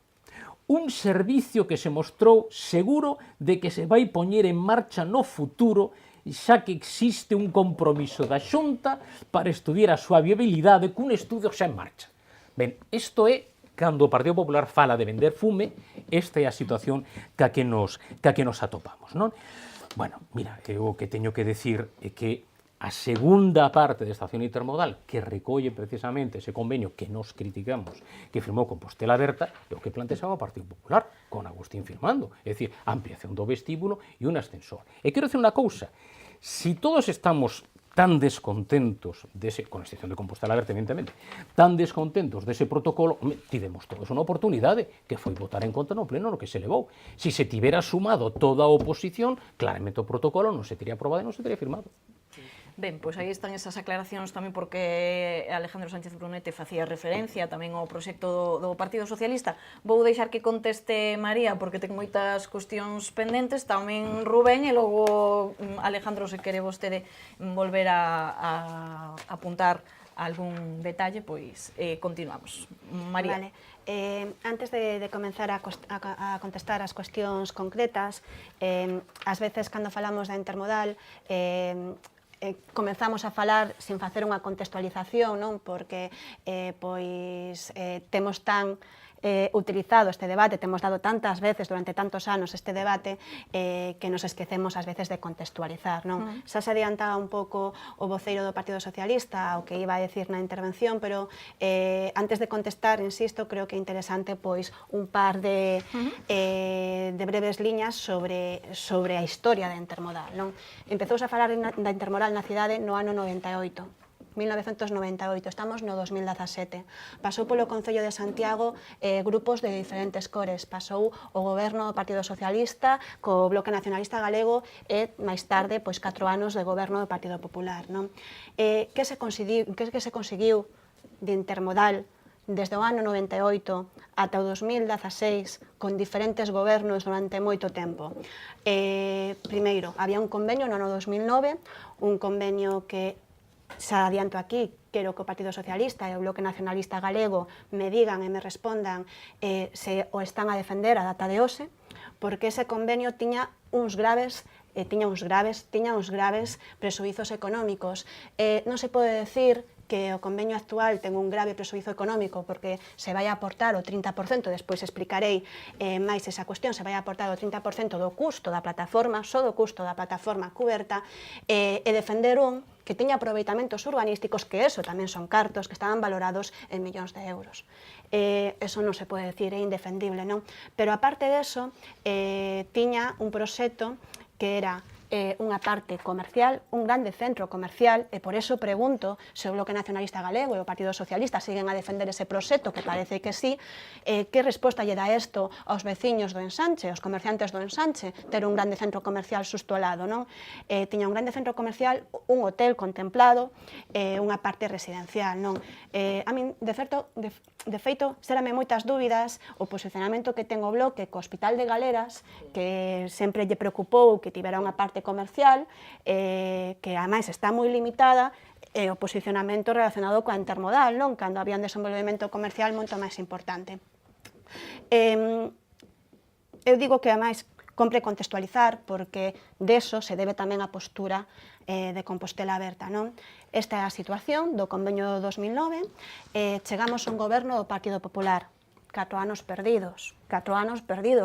un servicio que se mostrou seguro de que se vai poñer en marcha no futuro, xa que existe un compromiso da Xunta para estudiar a súa viabilidade cun estudio xa en marcha. Ben, isto é cando o Partido Popular fala de vender fume, esta é a situación ca que nos atopamos, non? Bueno, mira, o que teño que decir é que a segunda parte desta acción intermodal, que recolle precisamente ese convenio que nos criticamos, que firmou Compostela Aberta, é o que plantexaba o Partido Popular, con Agustín firmando, é dicir, ampliación do vestíbulo e un ascensor. E quero dicir unha cousa, si todos estamos tan descontentos con a excepción de Compostela Aberta, evidentemente, tan descontentos dese protocolo, tivemos todos unha oportunidade que foi votar en contra no pleno no que se levou. Si se tivera sumado toda a oposición, claramente o protocolo non se teria aprobado e non se teria firmado. Ben, pois aí están esas aclaracións tamén porque Alejandro Sánchez Brunete facía referencia tamén ao proxecto do Partido Socialista. Vou deixar que conteste María porque ten moitas cuestións pendentes, tamén Rubén e logo Alejandro, se quere vostede volver a apuntar algún detalle, pois continuamos. María. Vale. Antes de comenzar a contestar as cuestións concretas, ás veces cando falamos da intermodal, comenzamos a falar sin facer unha contextualización, non? Porque temos tan utilizado este debate, temos dado tantas veces durante tantos anos este debate que nos esquecemos ás veces de contextualizar, non? Xa se adiantaba un pouco o voceiro do Partido Socialista o que iba a decir na intervención, pero antes de contestar, insisto, creo que é interesante pois un par de breves liñas sobre a historia da intermodal, non? Empezouse a falar da intermodal na cidade no ano 98. 1998, estamos no 2017. Pasou polo Concello de Santiago grupos de diferentes cores. Pasou o goberno do Partido Socialista co Bloque Nacionalista Galego e, máis tarde, 4 anos de goberno do Partido Popular. Que se conseguiu de intermodal desde o ano 98 ata o 2016 con diferentes gobernos durante moito tempo? Primeiro, había un convenio no ano 2009, un convenio que xa adianto aquí, quero que o Partido Socialista e o Bloque Nacionalista Galego me digan e me respondan se o están a defender a data de hoxe, porque ese convenio tiña uns graves presuizos económicos. Non se pode decir que o convenio actual ten un grave presuizo económico porque se vai a aportar o 30%, despois explicarei máis esa cuestión, se vai a aportar o 30% do custo da plataforma, só do custo da plataforma cuberta, e defender un que tiña aproveitamentos urbanísticos, que eso tamén son cartos, que estaban valorados en millóns de euros. Eso non se pode decir, é indefendible, non? Pero aparte deso, tiña un proxecto que era unha parte comercial, un grande centro comercial, e por eso pregunto se o Bloque Nacionalista Galego e o Partido Socialista siguen a defender ese proxecto, que parece que sí, que resposta lle dá isto aos veciños do Ensanche, aos comerciantes do Ensanche, ter un grande centro comercial xusto ao lado, non? Tiña un grande centro comercial, un hotel contemplado, unha parte residencial, non? A min, de feito, xérame moitas dúbidas o posicionamento que ten o Bloque co Hospital de Galeras, que sempre lle preocupou que tivera unha parte comercial, que ademais está moi limitada, e o posicionamento relacionado coa intermodal, non? Cando había un desenvolvemento comercial moito máis importante. Eu digo que ademais compre contextualizar porque deso se debe tamén a postura de Compostela Aberta, non? Esta é a situación do convenio do 2009, chegamos a un goberno do Partido Popular, 4 anos perdidos,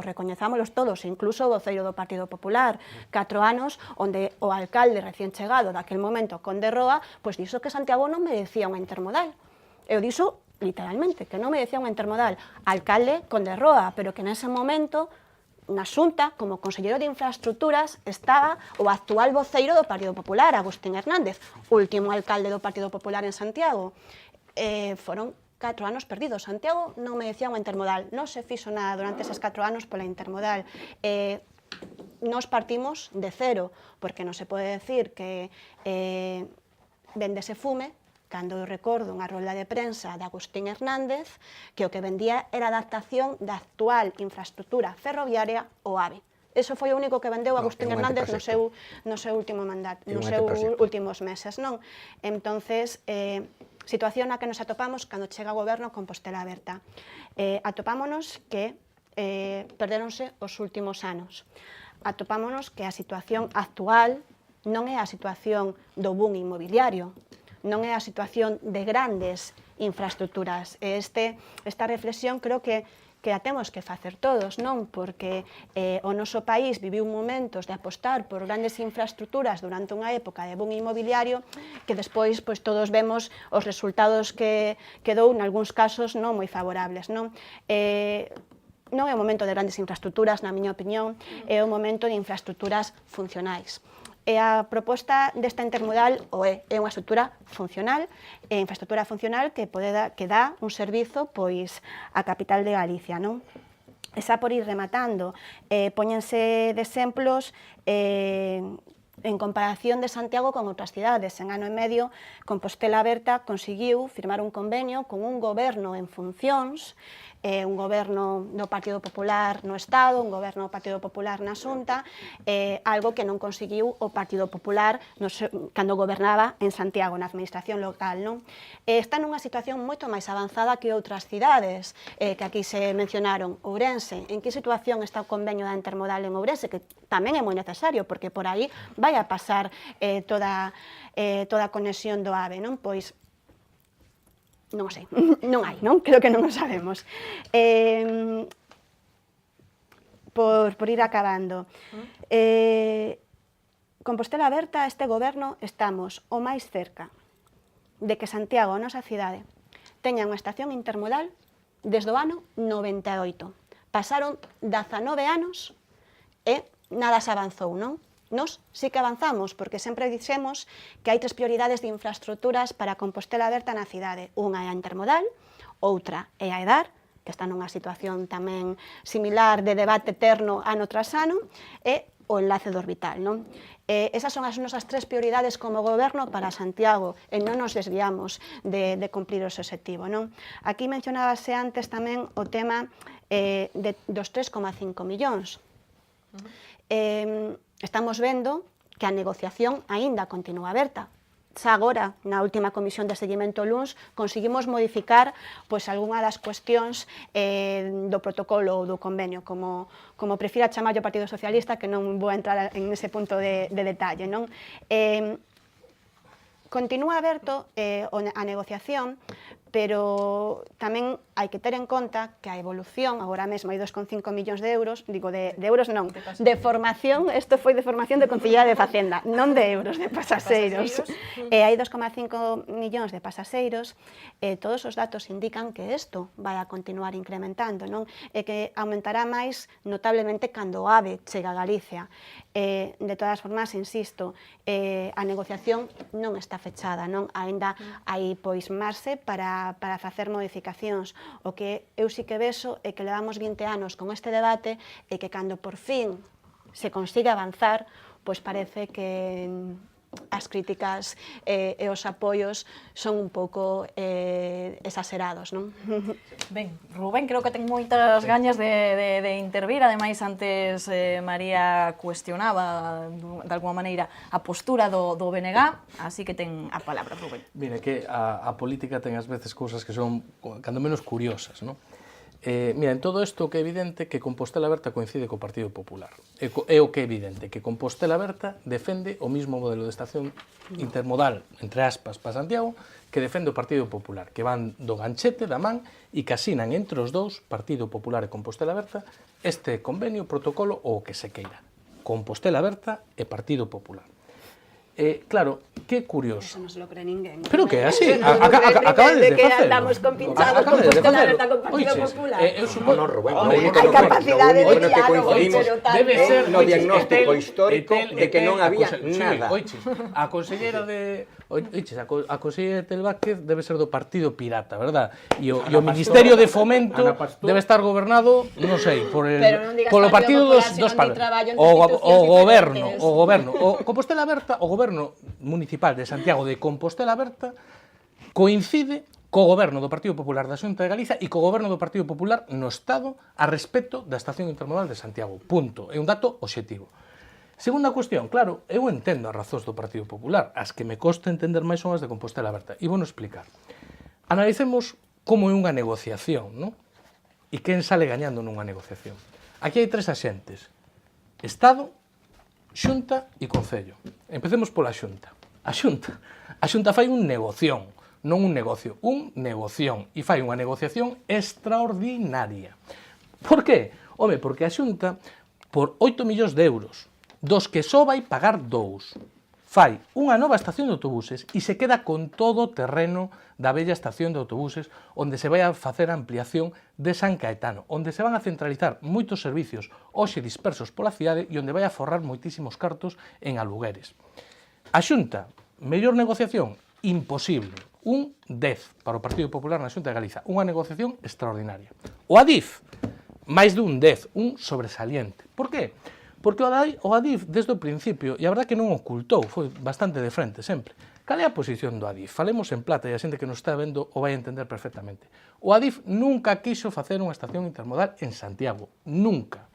recoñezámolos todos, incluso o voceiro do Partido Popular, 4 anos onde o alcalde recén chegado daquel momento, Conde Roa, pois dixo que Santiago non merecía unha intermodal. Eu dixo, literalmente, que non merecía unha intermodal. Alcalde Conde Roa, pero que nese momento na Xunta, como conselleiro de Infraestructuras, estaba o actual voceiro do Partido Popular, Agustín Hernández, último alcalde do Partido Popular en Santiago. Foron 4 anos perdidos. Santiago non me decía unha intermodal, non se fixo nada durante eses 4 anos pola intermodal. Nos partimos de cero, porque non se pode decir que vendese fume, cando eu recordo unha rolda de prensa de Agustín Hernández, que o que vendía era a adaptación da actual infraestructura ferroviaria ao AVE. Eso foi o único que vendeu Agustín Hernández no seu último mandato, nos seus últimos meses, non? Entonces, situación na que nos atopamos cando chega o goberno Compostela Aberta. Atopámonos que perdéronse os últimos anos. Atopámonos que a situación actual non é a situación do boom inmobiliario, non é a situación de grandes infraestructuras. Esta reflexión creo que a temos que facer todos, non? Porque o noso país viviu momentos de apostar por grandes infraestructuras durante unha época de boom inmobiliario que despois todos vemos os resultados que dou, nalgúns casos non moi favorables, non? Non é o momento de grandes infraestructuras, na miña opinión, é o momento de infraestructuras funcionais. E a proposta desta intermodal é unha estructura funcional, infraestructura funcional que dá un servizo pois á capital de Galicia, non? E xa por ir rematando, póñense de exemplos en comparación de Santiago con outras cidades. En ano e medio, Compostela Aberta conseguiu firmar un convenio con un goberno en funcións, un goberno do Partido Popular no Estado, un goberno do Partido Popular na Xunta, algo que non conseguiu o Partido Popular cando gobernaba en Santiago, na administración local, non? Está nunha situación moito máis avanzada que outras cidades que aquí se mencionaron. Ourense, en que situación está o convenio da intermodal en Ourense, que tamén é moi necesario, porque por aí vai a pasar toda a conexión do AVE, non? Pois non o sei, non hai, non? Creo que non o sabemos. Por ir acabando. Compostela Aberta, este goberno, estamos o máis cerca de que Santiago, a nosa cidade, teña unha estación intermodal desde o ano 98. Pasaron 19 anos e nada se avanzou, non? Nos sí que avanzamos, porque sempre dixemos que hai 3 prioridades de infraestructuras para Compostela Aberta na cidade. Unha é a intermodal, outra é a EDAR, que está nunha situación tamén similar de debate eterno ano tras ano, e o enlace do orbital, non? Esas son as nosas 3 prioridades como goberno para Santiago, e non nos desviamos de cumplir ese objetivo, non? Aquí mencionábase antes tamén o tema dos 3,5 millóns. Estamos vendo que a negociación aínda continúa aberta. Xa agora, na última comisión de seguimento LUNS, conseguimos modificar algunha das cuestións do protocolo ou do convenio, como prefira chamarlo o Partido Socialista, que non vou entrar en ese punto de detalle, non? Continúa aberto a negociación, pero tamén hai que ter en conta que a evolución, agora mesmo hai 2,5 millóns de euros, digo de euros non, de formación, isto foi de formación de Concellería de Facenda, non de euros, de pasaseiros. Hai 2,5 millóns de pasaseiros, todos os datos indican que isto vai a continuar incrementando, non? E que aumentará máis notablemente cando o AVE chega a Galicia. De todas formas, insisto, a negociación non está fechada, non? Aínda hai marxe para facer modificacións. O que eu sí que vexo é que levamos 20 anos con este debate e que cando por fin se consiga avanzar, pois parece que as críticas e os apoios son un pouco exagerados, non? Ben, Rubén, creo que ten moitas gañas de intervir, ademais antes María cuestionaba de alguma maneira a postura do BNG, así que ten a palabra, Rubén. Mira, que a política ten ás veces cousas que son, cando menos, curiosas, non? Mira, en todo isto que é evidente que Compostela Aberta coincide co Partido Popular. É o que é evidente, que Compostela Aberta defende o mismo modelo de estación intermodal, entre aspas, para Santiago, que defende o Partido Popular, que van do ganchete, da man, e que asinan entre os dous, Partido Popular e Compostela Aberta, este convenio, protocolo ou o que se queira. Compostela Aberta e Partido Popular. Claro, que curioso. Eso non se lo cree ninguén. Pero que é así, Eso non se lo cree acabades ninguén, de que facelo. andamos con pinchados con Compostela Aberta con Partido Popular. Eu supoño... No, Rubén, Home, lo único Hai que capacidade de lo único que diálogo, coincidimos pero tal debe vez. ser no diagnóstico histórico de que non había nada. A consellera de a consellera de Tel Vázquez debe ser do Partido Pirata, verdad? E o Ministerio de Fomento Ana Pastor. debe estar gobernado, non sei, Pero non digas polo Partido partido Popular, dos senón di traballo entre o institucións goberno, o Compostela Aberta, o goberno municipal de Santiago de Compostela Aberta coincide co goberno do Partido Popular da Xunta de Galiza e co goberno do Partido Popular no Estado a respecto da estación intermodal de Santiago. Punto. É un dato obxectivo. Segunda cuestión, claro, eu entendo as razóns do Partido Popular, as que me costa entender máis son as de Compostela Aberta. E vou explicar. Analicemos como é unha negociación, non? E quen sale gañando nunha negociación. Aquí hai tres axentes. Estado, Xunta e Concello. Empecemos pola Xunta. A Xunta fai un negoción, non un negocio, un negoción, e fai unha negociación extraordinaria. Por qué? Home, porque a Xunta, por 8 millóns de euros, dos que só vai pagar 2, fai unha nova estación de autobuses e se queda con todo o terreno da bella estación de autobuses onde se vai a facer a ampliación de San Caetano, onde se van a centralizar moitos servicios hoxe dispersos pola cidade e onde vai a forrar moitísimos cartos en alugueres. A Xunta, mellor negociación? Imposible. Un 10 para o Partido Popular na Xunta de Galiza. Unha negociación extraordinaria. O Adif, máis dun 10, un sobresaliente. Por qué? Porque o Adif, desde o principio, e a verdad que non ocultou, foi bastante de frente sempre. Cal é a posición do Adif? Falemos en plata e a xente que nos está vendo o vai entender perfectamente. O Adif nunca quiso facer unha estación intermodal en Santiago. Nunca.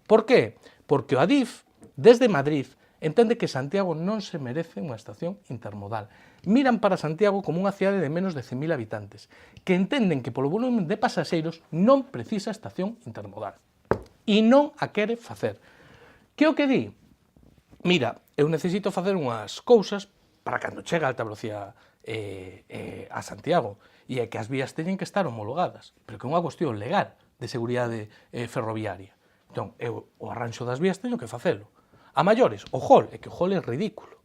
Por qué? Porque o Adif, desde Madrid, entende que Santiago non se merece unha estación intermodal. Miran para Santiago como unha cidade de menos de 100.000 habitantes, que entenden que polo volumen de pasaxeiros non precisa estación intermodal. E non a quere facer. Que o que di? Mira, eu necesito facer unhas cousas para cando chega a alta velocidade a Santiago, e é que as vías teñen que estar homologadas, pero que é unha cuestión legal de seguridade ferroviaria. Entón, eu o arranxo das vías teño que facelo. A maiores, o hall, é que o hall é ridículo.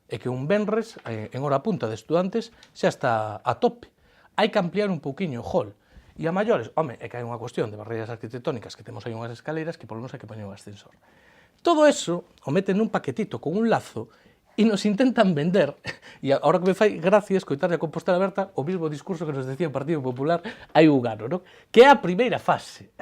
É que un venres, en hora punta de estudantes, xa está a tope. Hai que ampliar un pouquiño o hall. E a maiores, home, é que hai unha cuestión de barreiras arquitectónicas que temos aí unhas escaleiras que por lo menos hai que poñer un ascensor. Todo eso o meten nun paquetito con un lazo e nos intentan vender, e agora que me fai gracia escoitarle a Compostela Aberta o mesmo discurso que nos decía o Partido Popular hai un ano, non? Que é a primeira fase,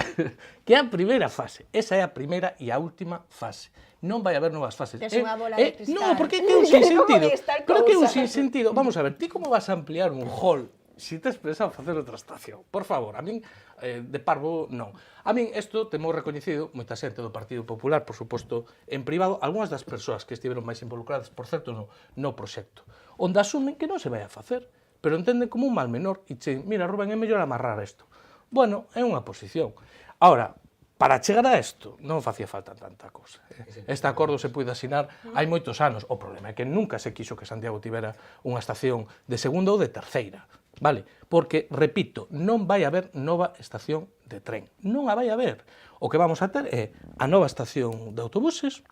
que é a primeira fase, esa é a primeira e a última fase. Non vai haber novas fases. Es unha bola de cristal. Non, porque é un sinsentido. Pero que é un cousa. sinsentido. Vamos a ver, ti como vas a ampliar un hall se tes pensado facer outra estación? Por favor, a min de parvo non. A min isto temos recoñecido moita xente do Partido Popular, por suposto, en privado, algunhas das persoas que estiveron máis involucradas, por certo, no proxecto, onde asumen que non se vai a facer, pero entenden como un mal menor e che, mira, Rubén, é mellor amarrar isto. Bueno, é unha posición. Ahora, para chegar a isto, non facía falta tanta cousa. Este acordo se puide asinar hai moitos anos. O problema é que nunca se quixo que Santiago tivera unha estación de segunda ou de terceira. Vale? Porque, repito, non vai haber nova estación de tren. Non a vai haber. O que vamos a ter é a nova estación de autobuses.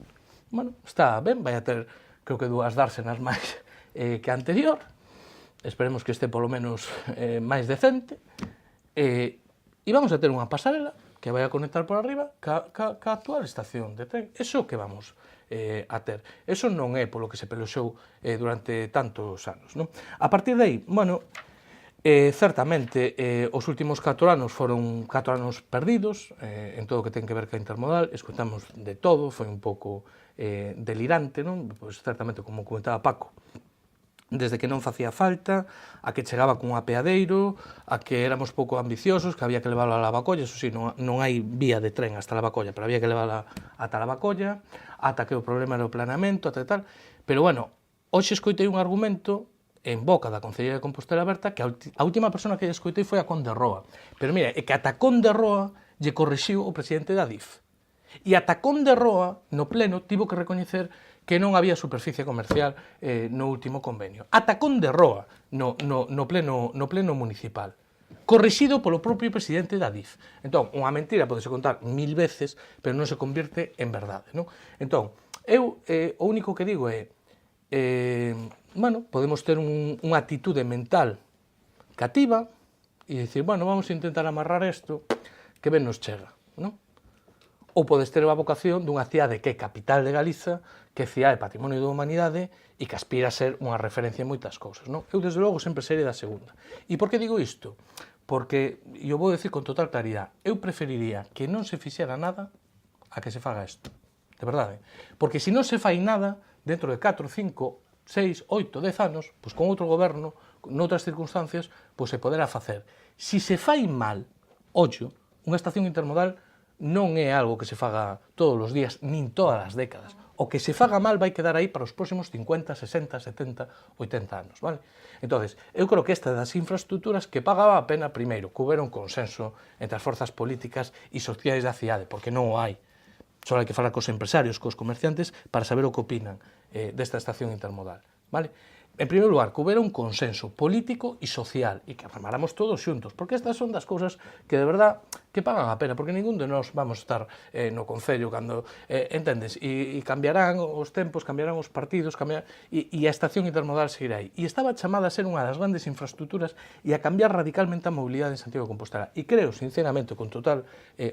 Bueno, está ben, vai a ter, creo que 2 dársenas máis que a anterior. Esperemos que este polo menos máis decente. E vamos a ter unha pasarela que vai a conectar por arriba ca actual estación de tren. Eso que vamos a ter. Eso non é polo que se pelexou durante tantos anos, non? A partir de aí, bueno, certamente, os últimos 4 anos foron 4 anos perdidos en todo o que ten que ver ca intermodal, escoitamos de todo, foi un pouco delirante, non? Pois certamente, como comentaba Paco, desde que non facía falta, a que chegaba cun apeadeiro, a que éramos pouco ambiciosos, que había que leválo a Lavacolla, eso sí, non hai vía de tren hasta Lavacolla, pero había que levála ata Lavacolla, ata que o problema era o planeamento, ata tal, pero bueno, hoxe escoitei un argumento en boca da Concellería de Compostela Aberta que a última persona que lle escoitei foi a Conde Roa. Pero mira, é que ata Conde Roa lle corrixiu o presidente da DIF. E ata Conde Roa, no pleno, tivo que recoñecer que non había superficie comercial no último convenio. Ata Conde Roa, no pleno municipal. Corrixido polo propio presidente da DIF. Entón, unha mentira podese contar 1000 veces, pero non se convierte en verdade, non? Entón, eu o único que digo é bueno, podemos ter unha atitude mental cativa e dicir, bueno, vamos a intentar amarrar isto, que ben nos chega, non? Ou podes ter a vocación dunha cidade que é capital de Galiza, que é cidade de patrimonio da humanidade e que aspira a ser unha referencia en moitas cousas, non? Eu, desde logo, sempre serei da segunda. E por que digo isto? Porque, e eu vou decir con total claridade, eu preferiría que non se fixera nada a que se faga isto. De verdade. Porque se non se fai nada, dentro de 4, 5, 6, 8, 10 anos, pois con outro goberno, noutras circunstancias, pois se poderá facer. Si se fai mal, ollo, unha estación intermodal non é algo que se faga todos os días, nin todas as décadas. O que se faga mal vai quedar aí para os próximos 50, 60, 70, 80 anos, vale? Entonces, eu creo que esta das infraestructuras que pagaba a pena, primeiro, que houbera un consenso entre as forzas políticas e sociais da cidade, porque non o hai. Só hai que falar cos empresarios, cos comerciantes, para saber o que opinan desta estación intermodal, vale? En primeiro lugar, que houbera un consenso político e social e que remáramos todos xuntos, porque estas son das cousas que de verdad que pagan a pena, porque ningún de nós vamos a estar no Concello cando, entendes, e cambiarán os tempos, cambiarán os partidos, e a estación intermodal seguirá aí. E estaba chamada a ser unha das grandes infraestructuras e a cambiar radicalmente a mobilidade en Santiago de Compostela. E creo, sinceramente, con total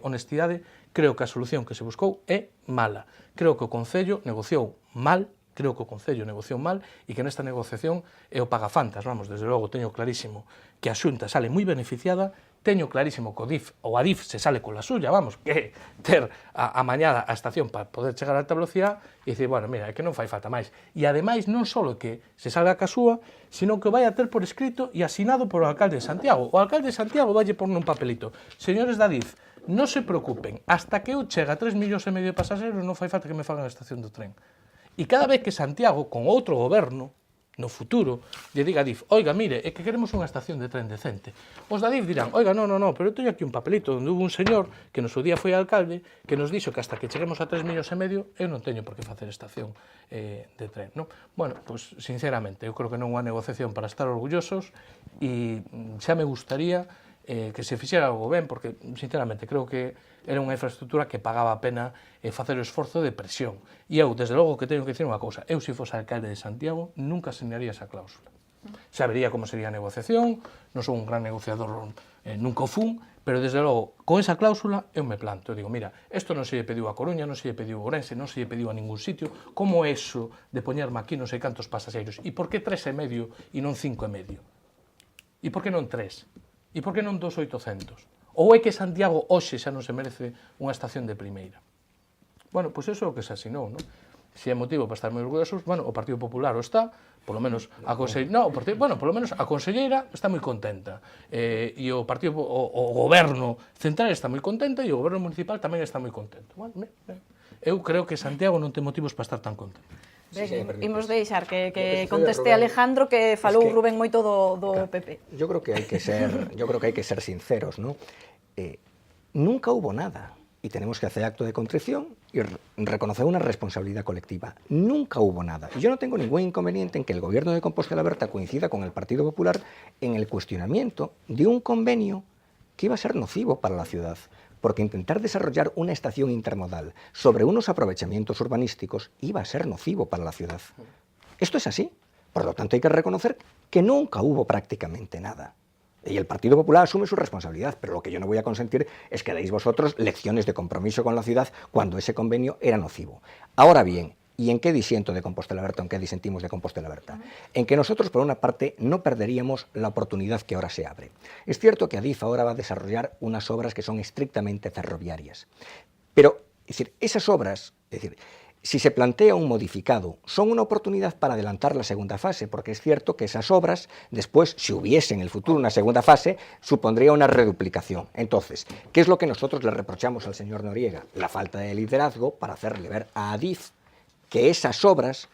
honestidade, creo que a solución que se buscou é mala. Creo que o Concello negociou mal, creo que o Concello negociou mal e que nesta negociación é o pagafantas, vamos, desde logo teño clarísimo que a Xunta sale moi beneficiada, teño clarísimo que o DIF ou a DIF se sale con la suya, vamos, que ter amañada a estación para poder chegar a alta velocidade e dicir, bueno, mira, é que non fai falta máis. E ademais non só que se salga ca súa, sino que vai a ter por escrito e asinado por o alcalde de Santiago. O alcalde de Santiago valle por un papelito. Señores da DIF, non se preocupen, hasta que eu chega a 3,5 millóns de pasaxeros non fai falta que me fagan a estación do tren. E cada vez que Santiago, con outro goberno, no futuro, lle diga a DIF, oiga, mire, é que queremos unha estación de tren decente. Os da DIF dirán, oiga, no, pero eu teño aquí un papelito onde hubo un señor que no seu día foi alcalde que nos dixo que hasta que cheguemos a 3,5 millóns eu non teño por que facer estación de tren, non? Bueno, pois, sinceramente, eu creo que non é unha negociación para estar orgullosos e xa me gustaría que se fixera algo ben, porque, sinceramente, creo que era unha infraestructura que pagaba a pena facer o esforzo de presión. E eu, desde logo, que teño que dicir unha cousa, eu, se fose alcalde de Santiago, nunca asignaría esa cláusula. Sabería como sería a negociación, non son un gran negociador, nunca o fun, pero, desde logo, con esa cláusula, eu me planto. Eu digo, mira, isto non se lle pediu a Coruña, non se lle pediu a Ourense, non se lle pediu a ningún sitio, como eso de poñerme aquí non sei cantos pasaxeiros? E por que 3,5 e non 5,5? E por que non 3? E por que non 2,800? Ou é que Santiago hoxe xa non se merece unha estación de primeira? Bueno, pois iso é o que se asinou, non? Se é motivo para estar moi orgullosos, bueno, o Partido Popular o está, polo menos a conselleira está moi contenta. E o partido, o goberno central está moi contenta e o goberno municipal tamén está moi contento. Bueno, eu creo que Santiago non ten motivos para estar tan contento. Imos deixar que conteste Alejandro, que falou Rubén moito do PP. Yo creo que hai que ser sinceros, ¿no? Nunca hubo nada y tenemos que hacer acto de contrición y reconocer una responsabilidad colectiva. Nunca hubo nada. Y yo no tengo ningún inconveniente en que el gobierno de Compostela Berta coincida con el Partido Popular en el cuestionamiento de un convenio que iba a ser nocivo para la ciudad. Porque intentar desarrollar una estación intermodal sobre unos aprovechamientos urbanísticos iba a ser nocivo para la ciudad. Esto es así. Por lo tanto, hay que reconocer que nunca hubo prácticamente nada. Y el Partido Popular asume su responsabilidad, pero lo que yo no voy a consentir es que deis vosotros lecciones de compromiso con la ciudad cuando ese convenio era nocivo. Ahora bien, ¿y en qué disiento de Compostela Berta, en qué disentimos de Compostela Berta? En que nosotros, por una parte, no perderíamos la oportunidad que ahora se abre. Es cierto que Adif ahora va a desarrollar unas obras que son estrictamente ferroviarias. Pero, es decir, esas obras, es decir, si se plantea un modificado, son una oportunidad para adelantar la segunda fase, porque es cierto que esas obras, después, si hubiese en el futuro una segunda fase, supondría una reduplicación. Entonces, ¿qué es lo que nosotros le reprochamos al señor Noriega? La falta de liderazgo para hacerle ver a Adif que esas obras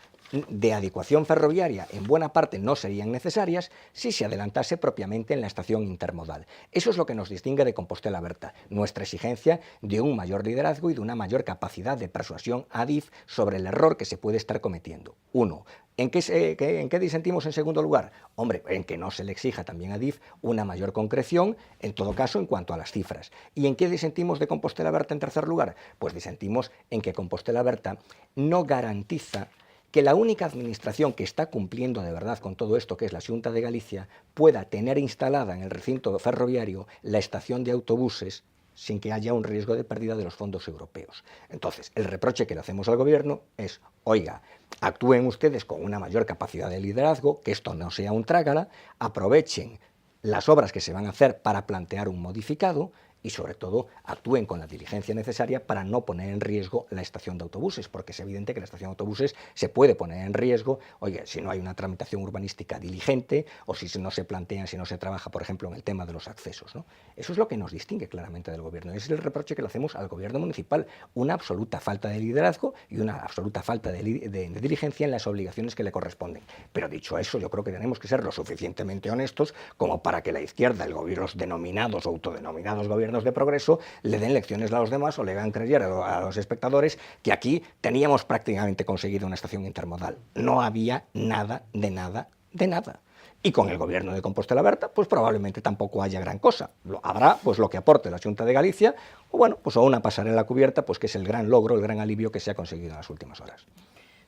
de adecuación ferroviaria en buena parte no serían necesarias si se adelantase propiamente en la estación intermodal. Eso es lo que nos distingue de Compostela Berta, nuestra exigencia de un mayor liderazgo y de una mayor capacidad de persuasión a Adif sobre el error que se puede estar cometiendo. Uno, ¿en qué disentimos en segundo lugar? Hombre, en que no se le exija también a Adif una mayor concreción, en todo caso, en cuanto a las cifras. ¿Y en qué disentimos de Compostela Berta en tercer lugar? Pues disentimos en que Compostela Berta no garantiza que la única administración que está cumpliendo de verdad con todo esto, que es la Xunta de Galicia, pueda tener instalada en el recinto ferroviario la estación de autobuses sin que haya un riesgo de pérdida de los fondos europeos. Entonces, el reproche que le hacemos al gobierno es, oiga, actúen ustedes con una mayor capacidad de liderazgo, que esto no sea un trágala, aprovechen las obras que se van a hacer para plantear un modificado y, sobre todo, actúen con la diligencia necesaria para no poner en riesgo la estación de autobuses, porque es evidente que la estación de autobuses se puede poner en riesgo, oye, si no hay una tramitación urbanística diligente o si no se plantea, si no se trabaja, por ejemplo, en el tema de los accesos, ¿no? Eso es lo que nos distingue claramente del gobierno. Ese es el reproche que le hacemos al gobierno municipal, una absoluta falta de liderazgo y una absoluta falta de diligencia en las obligaciones que le corresponden. Pero dicho eso, yo creo que tenemos que ser lo suficientemente honestos como para que la izquierda, los denominados o autodenominados gobiernos de progreso, le den lecciones a los demás o le hagan creer a los espectadores que aquí teníamos prácticamente conseguido una estación intermodal. No había nada de nada de nada. Y con el gobierno de Compostela Berta, pues probablemente tampoco haya gran cosa. Habrá pues lo que aporte la Xunta de Galicia, o bueno, pues o una pasarela cubierta, pues que es el gran logro, el gran alivio que se ha conseguido en las últimas horas.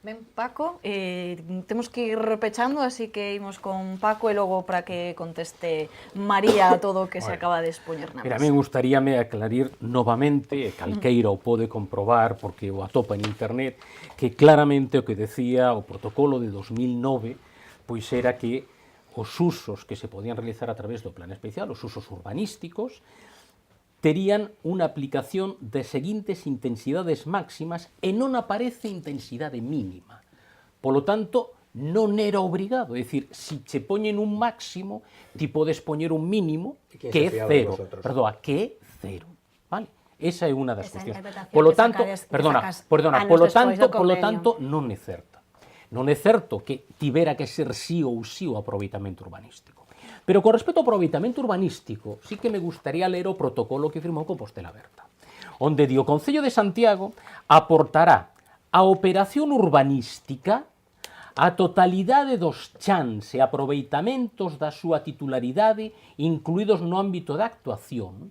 Ben, Paco, temos que ir repechando, así que imos con Paco e logo para que conteste María a todo o que se acaba de expoñer na Mira, a mesa. mí gustaríame aclarir novamente, e calqueira o pode comprobar porque o atopa en internet, que claramente o que decía o protocolo de 2009 pois era que os usos que se podían realizar a través do plan especial, os usos urbanísticos, terían unha aplicación de seguintes intensidades máximas e non aparece intensidade mínima. Polo tanto, non era obrigado. É dicir, se che poñen un máximo, ti podes poñer un mínimo que é cero. Perdoa, que é cero. Vale? Esa é unha das Esa cuestións. interpretación Polo que tanto, sacades- que perdona, sacas anos polo despois do tanto, convenio. non é certa. Non é certo que tivera que ser sí ou sí o aproveitamento urbanístico. Pero con respecto ao aproveitamento urbanístico, sí que me gustaría ler o protocolo que firmou Compostela Berta, onde di o Concello de Santiago aportará a operación urbanística a totalidade dos chans e aproveitamentos da súa titularidade incluídos no ámbito da actuación,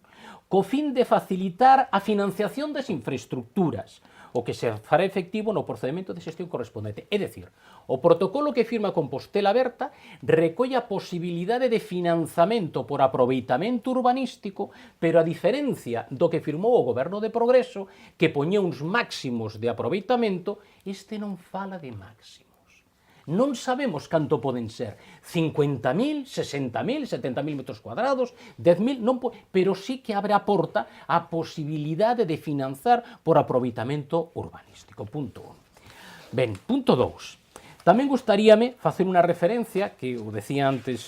co fin de facilitar a financiación das infraestructuras, o que se fará efectivo no procedimento de xestión correspondente. É dicir, o protocolo que firma Compostela Berta recolle a posibilidade de financiamento por aproveitamento urbanístico, pero a diferencia do que firmou o Goberno de Progreso, que poñía uns máximos de aproveitamento, este non fala de máximos. Non sabemos canto poden ser, 50.000, 60.000, 70.000 metros cuadrados, 10.000, non pero sí que abre a porta a posibilidade de financiar por aproveitamento urbanístico. Punto 1. Ben, punto 2. Tamén gustaríame facer unha referencia, que o decía antes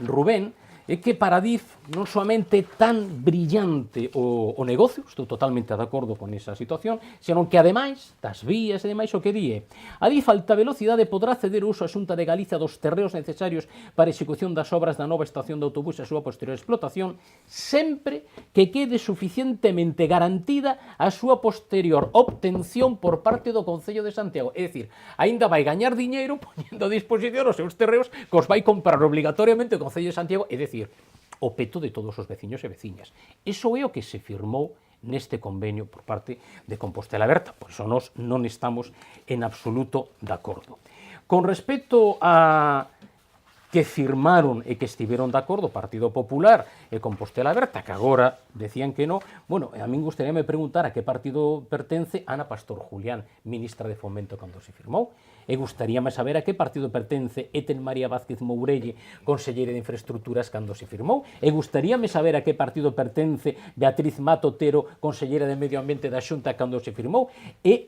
Rubén, é que para DIF non soamente tan brillante o negocio, estou totalmente de acordo con esa situación, senón que ademais das vías e demais o que di é a DIF alta velocidade podrá ceder o uso a Xunta de Galicia dos terreos necesarios para a execución das obras da nova estación de autobús e a súa posterior explotación sempre que quede suficientemente garantida a súa posterior obtención por parte do Concello de Santiago. É dicir, aínda vai gañar diñeiro poñendo a disposición os seus terreos que os vai comprar obligatoriamente o Concello de Santiago, é dicir, o peto de todos os veciños e veciñas. Iso é o que se firmou neste convenio por parte de Compostela Berta, por iso nós non estamos en absoluto de acordo. Con respecto a que firmaron e que estiveron de acordo o Partido Popular e Compostela Berta, que agora decían que non, bueno, a min gustaríame preguntar a que partido pertence Ana Pastor Julián, ministra de Fomento cando se firmou, e gustaríame saber a que partido pertence Eten María Vázquez Mourelle, conselleira de Infraestructuras cando se firmou, e gustaríame saber a que partido pertence Beatriz Mato Otero, conselleira de Medio Ambiente da Xunta cando se firmou, e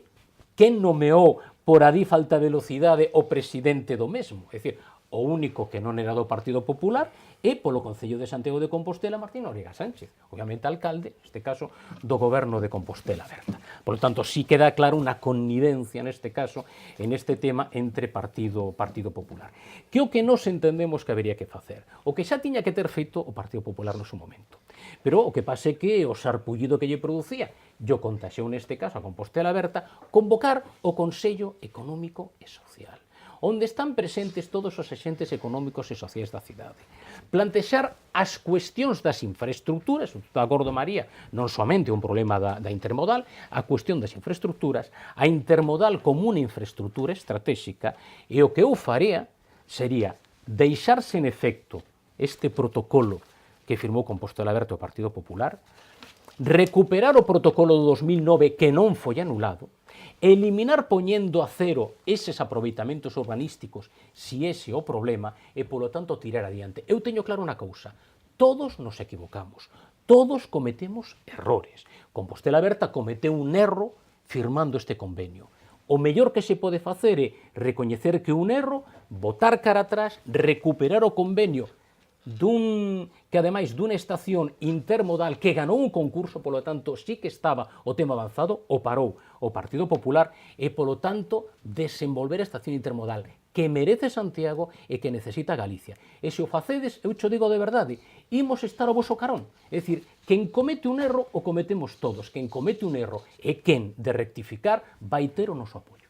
quen nomeou por adif alta velocidade o presidente do mesmo, é dicir, o único que non era do Partido Popular é polo Concello de Santiago de Compostela Martín Noriega Sánchez, obviamente alcalde, neste caso, do goberno de Compostela Berta. Por lo tanto, sí queda claro unha connivencia neste caso, en este tema, entre Partido Popular. Que o que nos entendemos que habería que facer? O que xa tiña que ter feito o Partido Popular no seu momento. Pero o que pase que o sarpullido que lle producía, yo contaxeu neste caso a Compostela Berta, convocar o Consello Económico e Social, onde están presentes todos os axentes económicos e sociais da cidade. Plantexar as cuestións das infraestructuras, estou de acordo, María, non somente un problema da intermodal, a cuestión das infraestructuras, a intermodal como unha infraestructura estratégica, e o que eu faría sería deixarse en efecto este protocolo que firmou Compostela Aberta o Partido Popular, recuperar o protocolo do 2009 que non foi anulado, eliminar poñendo a cero eses aproveitamentos urbanísticos si ese é o problema e, polo tanto, tirar adiante. Eu teño claro unha cousa, todos nos equivocamos, todos cometemos errores. Compostela Aberta cometeu un erro firmando este convenio. O mellor que se pode facer é recoñecer que un erro, botar cara atrás, recuperar o convenio que ademais dunha estación intermodal que ganou un concurso, polo tanto, sí que estaba o tema avanzado, o parou o Partido Popular e, polo tanto, desenvolver a estación intermodal que merece Santiago e que necesita Galicia. E se o facedes, eu cho digo de verdade, imos estar ao voso carón. É dicir, quen comete un erro o cometemos todos, quen comete un erro e quen de rectificar vai ter o noso apoio.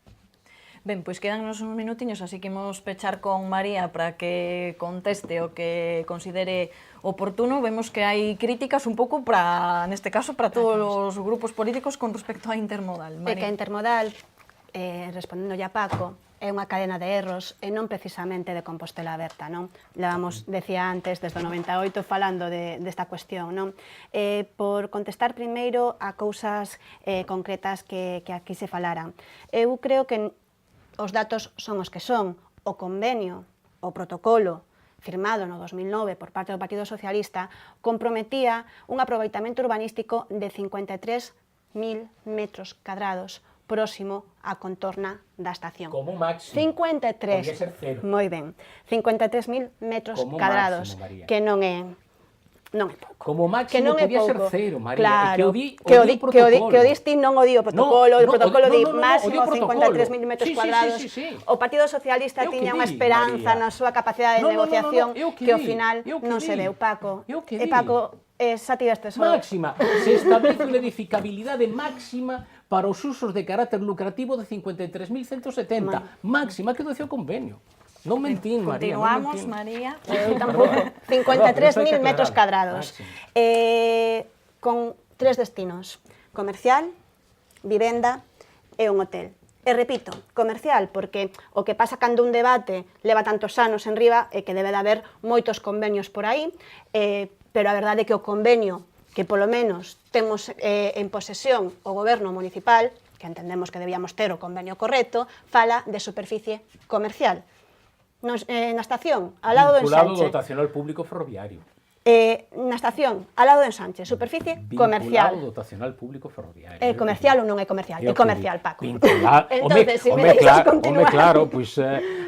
Ben, pois quedannos uns minutiños, así que imos pechar con María para que conteste o que considere oportuno. Vemos que hai críticas un pouco para, neste caso, para todos os grupos políticos con respecto á intermodal. É que a intermodal, respondendo a Paco, é unha cadena de erros e non precisamente de Compostela Aberta, non? Levamos, decía antes, desde o 98 falando desta cuestión, non? Por contestar primeiro a cousas concretas que aquí se falaran. Eu creo que os datos son os que son. O convenio, o protocolo firmado no 2009 por parte do Partido Socialista comprometía un aproveitamento urbanístico de 53.000 metros cadrados próximo á contorna da estación. Como máximo. 53. Podía ser cero. Moi ben. 53.000 metros Como cadrados, máximo, María. que non é pouco. Como máximo que non é podía ser pouco. cero, María. Claro, E que o di o protocolo. Que o dis ti non o di o protocolo, o protocolo di máximo 53.000 metros cuadrados. Sí. O Partido Socialista tiña unha esperanza na súa capacidade de negociación que ao final non se deu, Paco. E Paco, xa tiveste só. Máxima. Se establece unha edificabilidade máxima para os usos de carácter lucrativo de 53.170. Máxima que decía o convenio. Non mentín, María. Continuamos, María. Eu tampouco. 53.000 metros cadrados. Con 3 destinos. Comercial, vivenda e un hotel. E repito, comercial, porque o que pasa cando un debate leva tantos anos en riba é que debe de haber moitos convenios por aí, pero a verdade é que o convenio que polo menos temos en posesión o goberno municipal, que entendemos que debíamos ter o convenio correcto, fala de superficie comercial. Na estación, ao lado do Vinculado ensanche. dotacional público ferroviario. Na estación, ao lado do ensanche, superficie comercial. Vinculado dotacional público ferroviario. É comercial ou non é comercial? É comercial, Paco. Vinculado. Entonces, se me deixas continuar. Claro, pois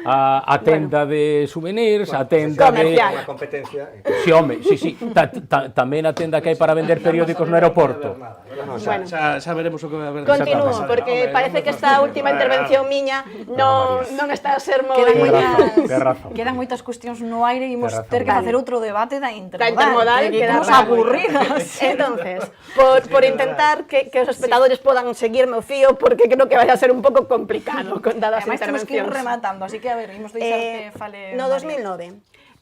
a tenda de souvenirs, a tenda Comercial. Unha competencia. Sí, home, sí. Tamén a tenda que hai para vender periódicos no aeroporto. Bueno. Xa veremos o que vai haber. Continúo, porque parece que esta última intervención miña non está a ser moi... Quedan moitas cuestións no aire e imos ter que facer outro debate da intermodal. que Estamos para aburridas. Entonces, por intentar que os espectadores podan seguirme o fío, porque creo que vai a ser un pouco complicado con dadas Ademais, temos que ir intervencións. rematando, así que, a ver, imos deixar que fale... No María.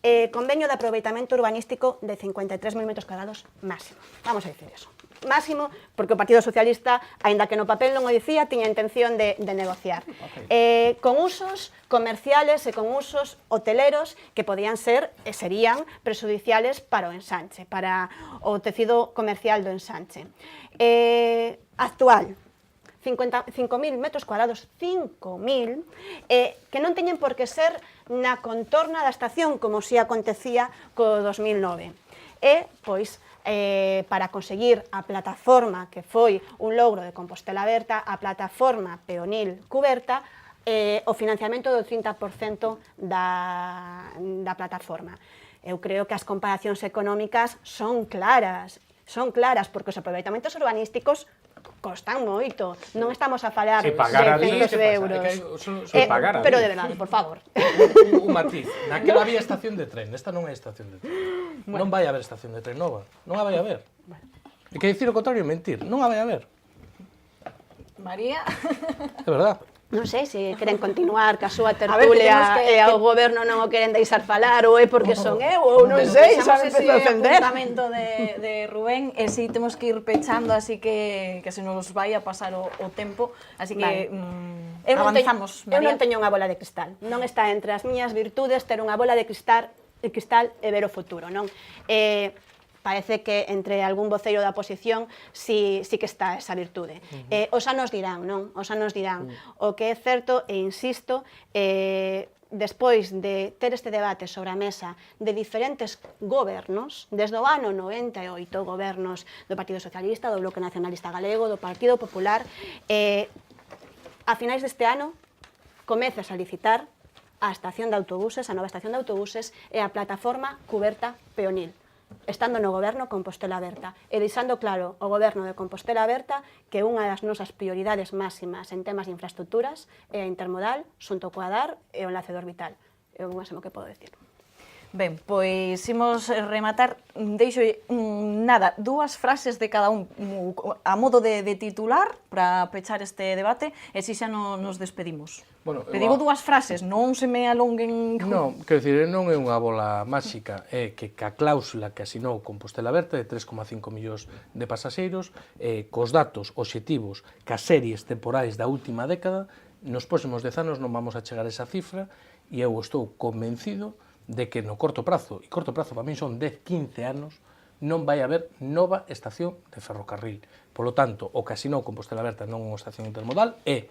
2009, convenio de aproveitamento urbanístico de 53.000 metros cuadrados máximo. Vamos a dicir eso. Máximo, porque o Partido Socialista, aínda que no papel non o dicía, tiña intención de negociar. Con usos comerciales e con usos hoteleros que podían ser e serían prexudiciales para o ensanche, para o tecido comercial do ensanche. Actual, 5.000 metros cuadrados, 5.000, que non teñen por que ser na contorna da estación, como si acontecía co 2009. E, pois, para conseguir a plataforma que foi un logro de Compostela Aberta, a plataforma peonil cuberta, o financiamento do 30% da plataforma. Eu creo que as comparacións económicas son claras, porque os aproveitamentos urbanísticos costan moito. Non estamos a falar de centos de euros. Pero de verdade, por favor. Un matiz. Naquela había estación de tren, esta non é estación de tren. Non vai haber estación de tren nova. Non a vai haber. E que dicir o contrario é mentir. Non a vai haber. María. É verdad. Non sei se queren continuar ca súa A ver, que temos tertulia que- e ao goberno non o queren deixar falar ou é porque son eu ou non sei, xa me empezo a ofender. apuntamento de Rubén, e si temos que ir pechando, así que se nos vai a pasar o tempo, así que avanzamos, Eu non María. teño unha bola de cristal. Non está entre as miñas virtudes ter unha bola de cristal e ver o futuro, non? Parece que entre algún voceiro da oposición sí que está esa virtude. Os anos dirán, non? Os anos dirán. O que é certo, e insisto, despois de ter este debate sobre a mesa de diferentes gobernos, desde o ano 98, gobernos do Partido Socialista, do Bloque Nacionalista Galego, do Partido Popular, a finais deste ano comezas a licitar a estación de autobuses, a nova estación de autobuses e a plataforma cuberta peonil, estando no goberno Compostela Aberta e deixando claro o goberno de Compostela Aberta que unha das nosas prioridades máximas en temas de infraestructuras é a intermodal, xunto coa DAR e o enlace do orbital. É o máximo que podo decir. Ben, pois imos rematar, deixo nada, dúas frases de cada un a modo de titular para pechar este debate e si xa nos despedimos. Bueno, Digo dúas frases, non se me alonguen... Non, quero dicir, non é unha bola máxica, é que ca cláusula que asinou Compostela Aberta de 3,5 millóns de pasaxeiros, cos datos obxectivos, cas series temporais da última década, nos próximos 10 anos non vamos a chegar a esa cifra e eu estou convencido de que no corto prazo, e corto prazo para mí son 10-15 anos, non vai haber nova estación de ferrocarril. Polo tanto, o que asinou Compostela Aberta non é unha estación intermodal, é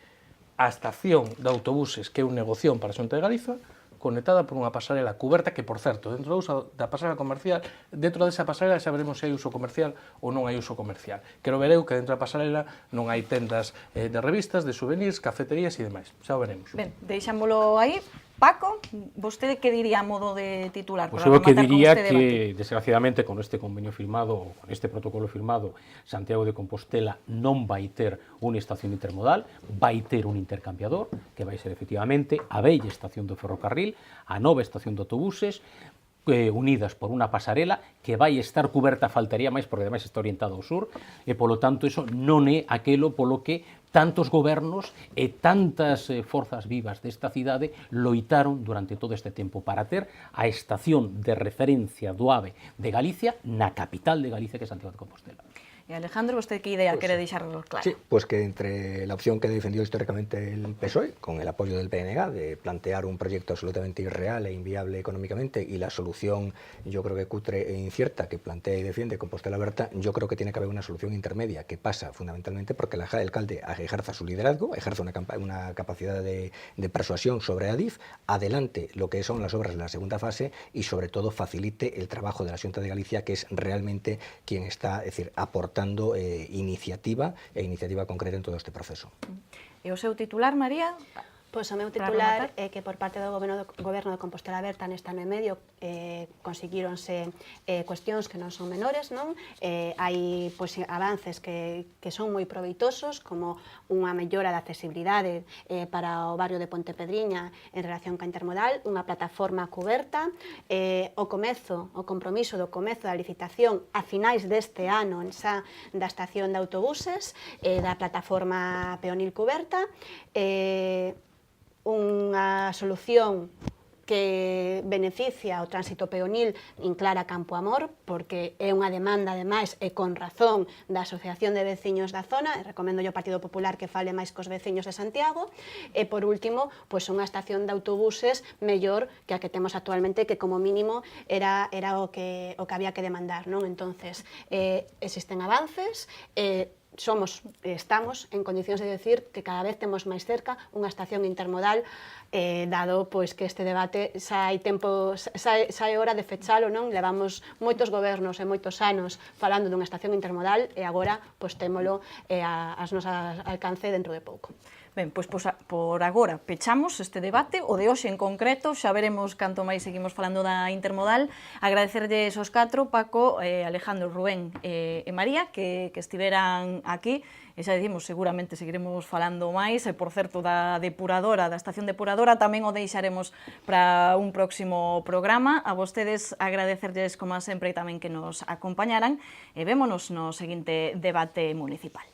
a estación de autobuses que é un negoción para a Xunta de Galiza, conectada por unha pasarela cuberta que, por certo, dentro da pasarela comercial, dentro desa pasarela xa veremos se hai uso comercial ou non hai uso comercial. Quero ver eu que dentro da pasarela non hai tendas de revistas, de souvenirs, cafeterías e demais. Xa o veremos. Ben, deixámolo aí. Paco, vostede que diría a modo de titular? Pois para eu que rematar con diría este debate? que, desgraciadamente, con este convenio firmado, con este protocolo firmado, Santiago de Compostela non vai ter unha estación intermodal, vai ter un intercambiador, que vai ser efectivamente a vella estación do ferrocarril, a nova estación de autobuses, unidas por unha pasarela que vai estar cuberta, faltaría máis, porque ademais está orientado ao sur, e polo tanto iso non é aquelo polo que tantos gobernos e tantas forzas vivas desta cidade loitaron durante todo este tempo para ter a estación de referencia do AVE de Galicia na capital de Galicia, que é Santiago de Compostela. E Alejandro, vostede que idea quere deixar claro? Sí, pues que entre la opción que ha defendido históricamente el PSOE, con el apoyo del PNG, de plantear un proyecto absolutamente irreal e inviable económicamente, y la solución, yo creo que cutre e incierta, que plantea y defiende Compostela Aberta, yo creo que tiene que haber una solución intermedia, que pasa fundamentalmente porque el alcalde ejerza su liderazgo, ejerce una capacidad de persuasión sobre Adif, adelante lo que son las obras de la segunda fase y sobre todo facilite el trabajo de la Xunta de Galicia, que es realmente quien está, es decir, aportando iniciativa concreta en todo este proceso. E o seu titular, María? Pois o meu Para titular rematar. é que por parte do goberno de Compostela Aberta neste ano e medio conseguíronse cuestións que non son menores, non? Hai pois, avances que son moi proveitosos, como unha mellora da accesibilidade para o barrio de Pontepedriña en relación ca intermodal, unha plataforma cuberta, o compromiso do comezo da licitación a finais deste ano xa da estación de autobuses, da plataforma peonil cuberta, unha solución que beneficia o tránsito peonil en Clara Campoamor, porque é unha demanda, ademais, e con razón da Asociación de Veciños da zona, e recomendo ao Partido Popular que fale máis cos veciños de Santiago, e, por último, pois unha estación de autobuses mellor que a que temos actualmente, que como mínimo era o que había que demandar, non? Entonces, existen avances, estamos en condicións de decir que cada vez temos máis cerca unha estación intermodal, dado pois que este debate xa hai tempo, xa é hora de fechalo, non? Levamos moitos gobernos e moitos anos falando dunha estación intermodal e agora pois témolo ás nosas alcance dentro de pouco. Ben, pois por agora pechamos este debate, o de hoxe en concreto, xa veremos canto máis seguimos falando da intermodal. Agradecerlles aos 4, Paco, Alejandro, Rubén e María, que estiveran aquí. E xa dicimos, seguramente seguiremos falando máis, e por certo da depuradora, da estación depuradora, tamén o deixaremos para un próximo programa. A vostedes agradecerlles, como sempre, tamén que nos acompañaran, e vémonos no seguinte debate municipal.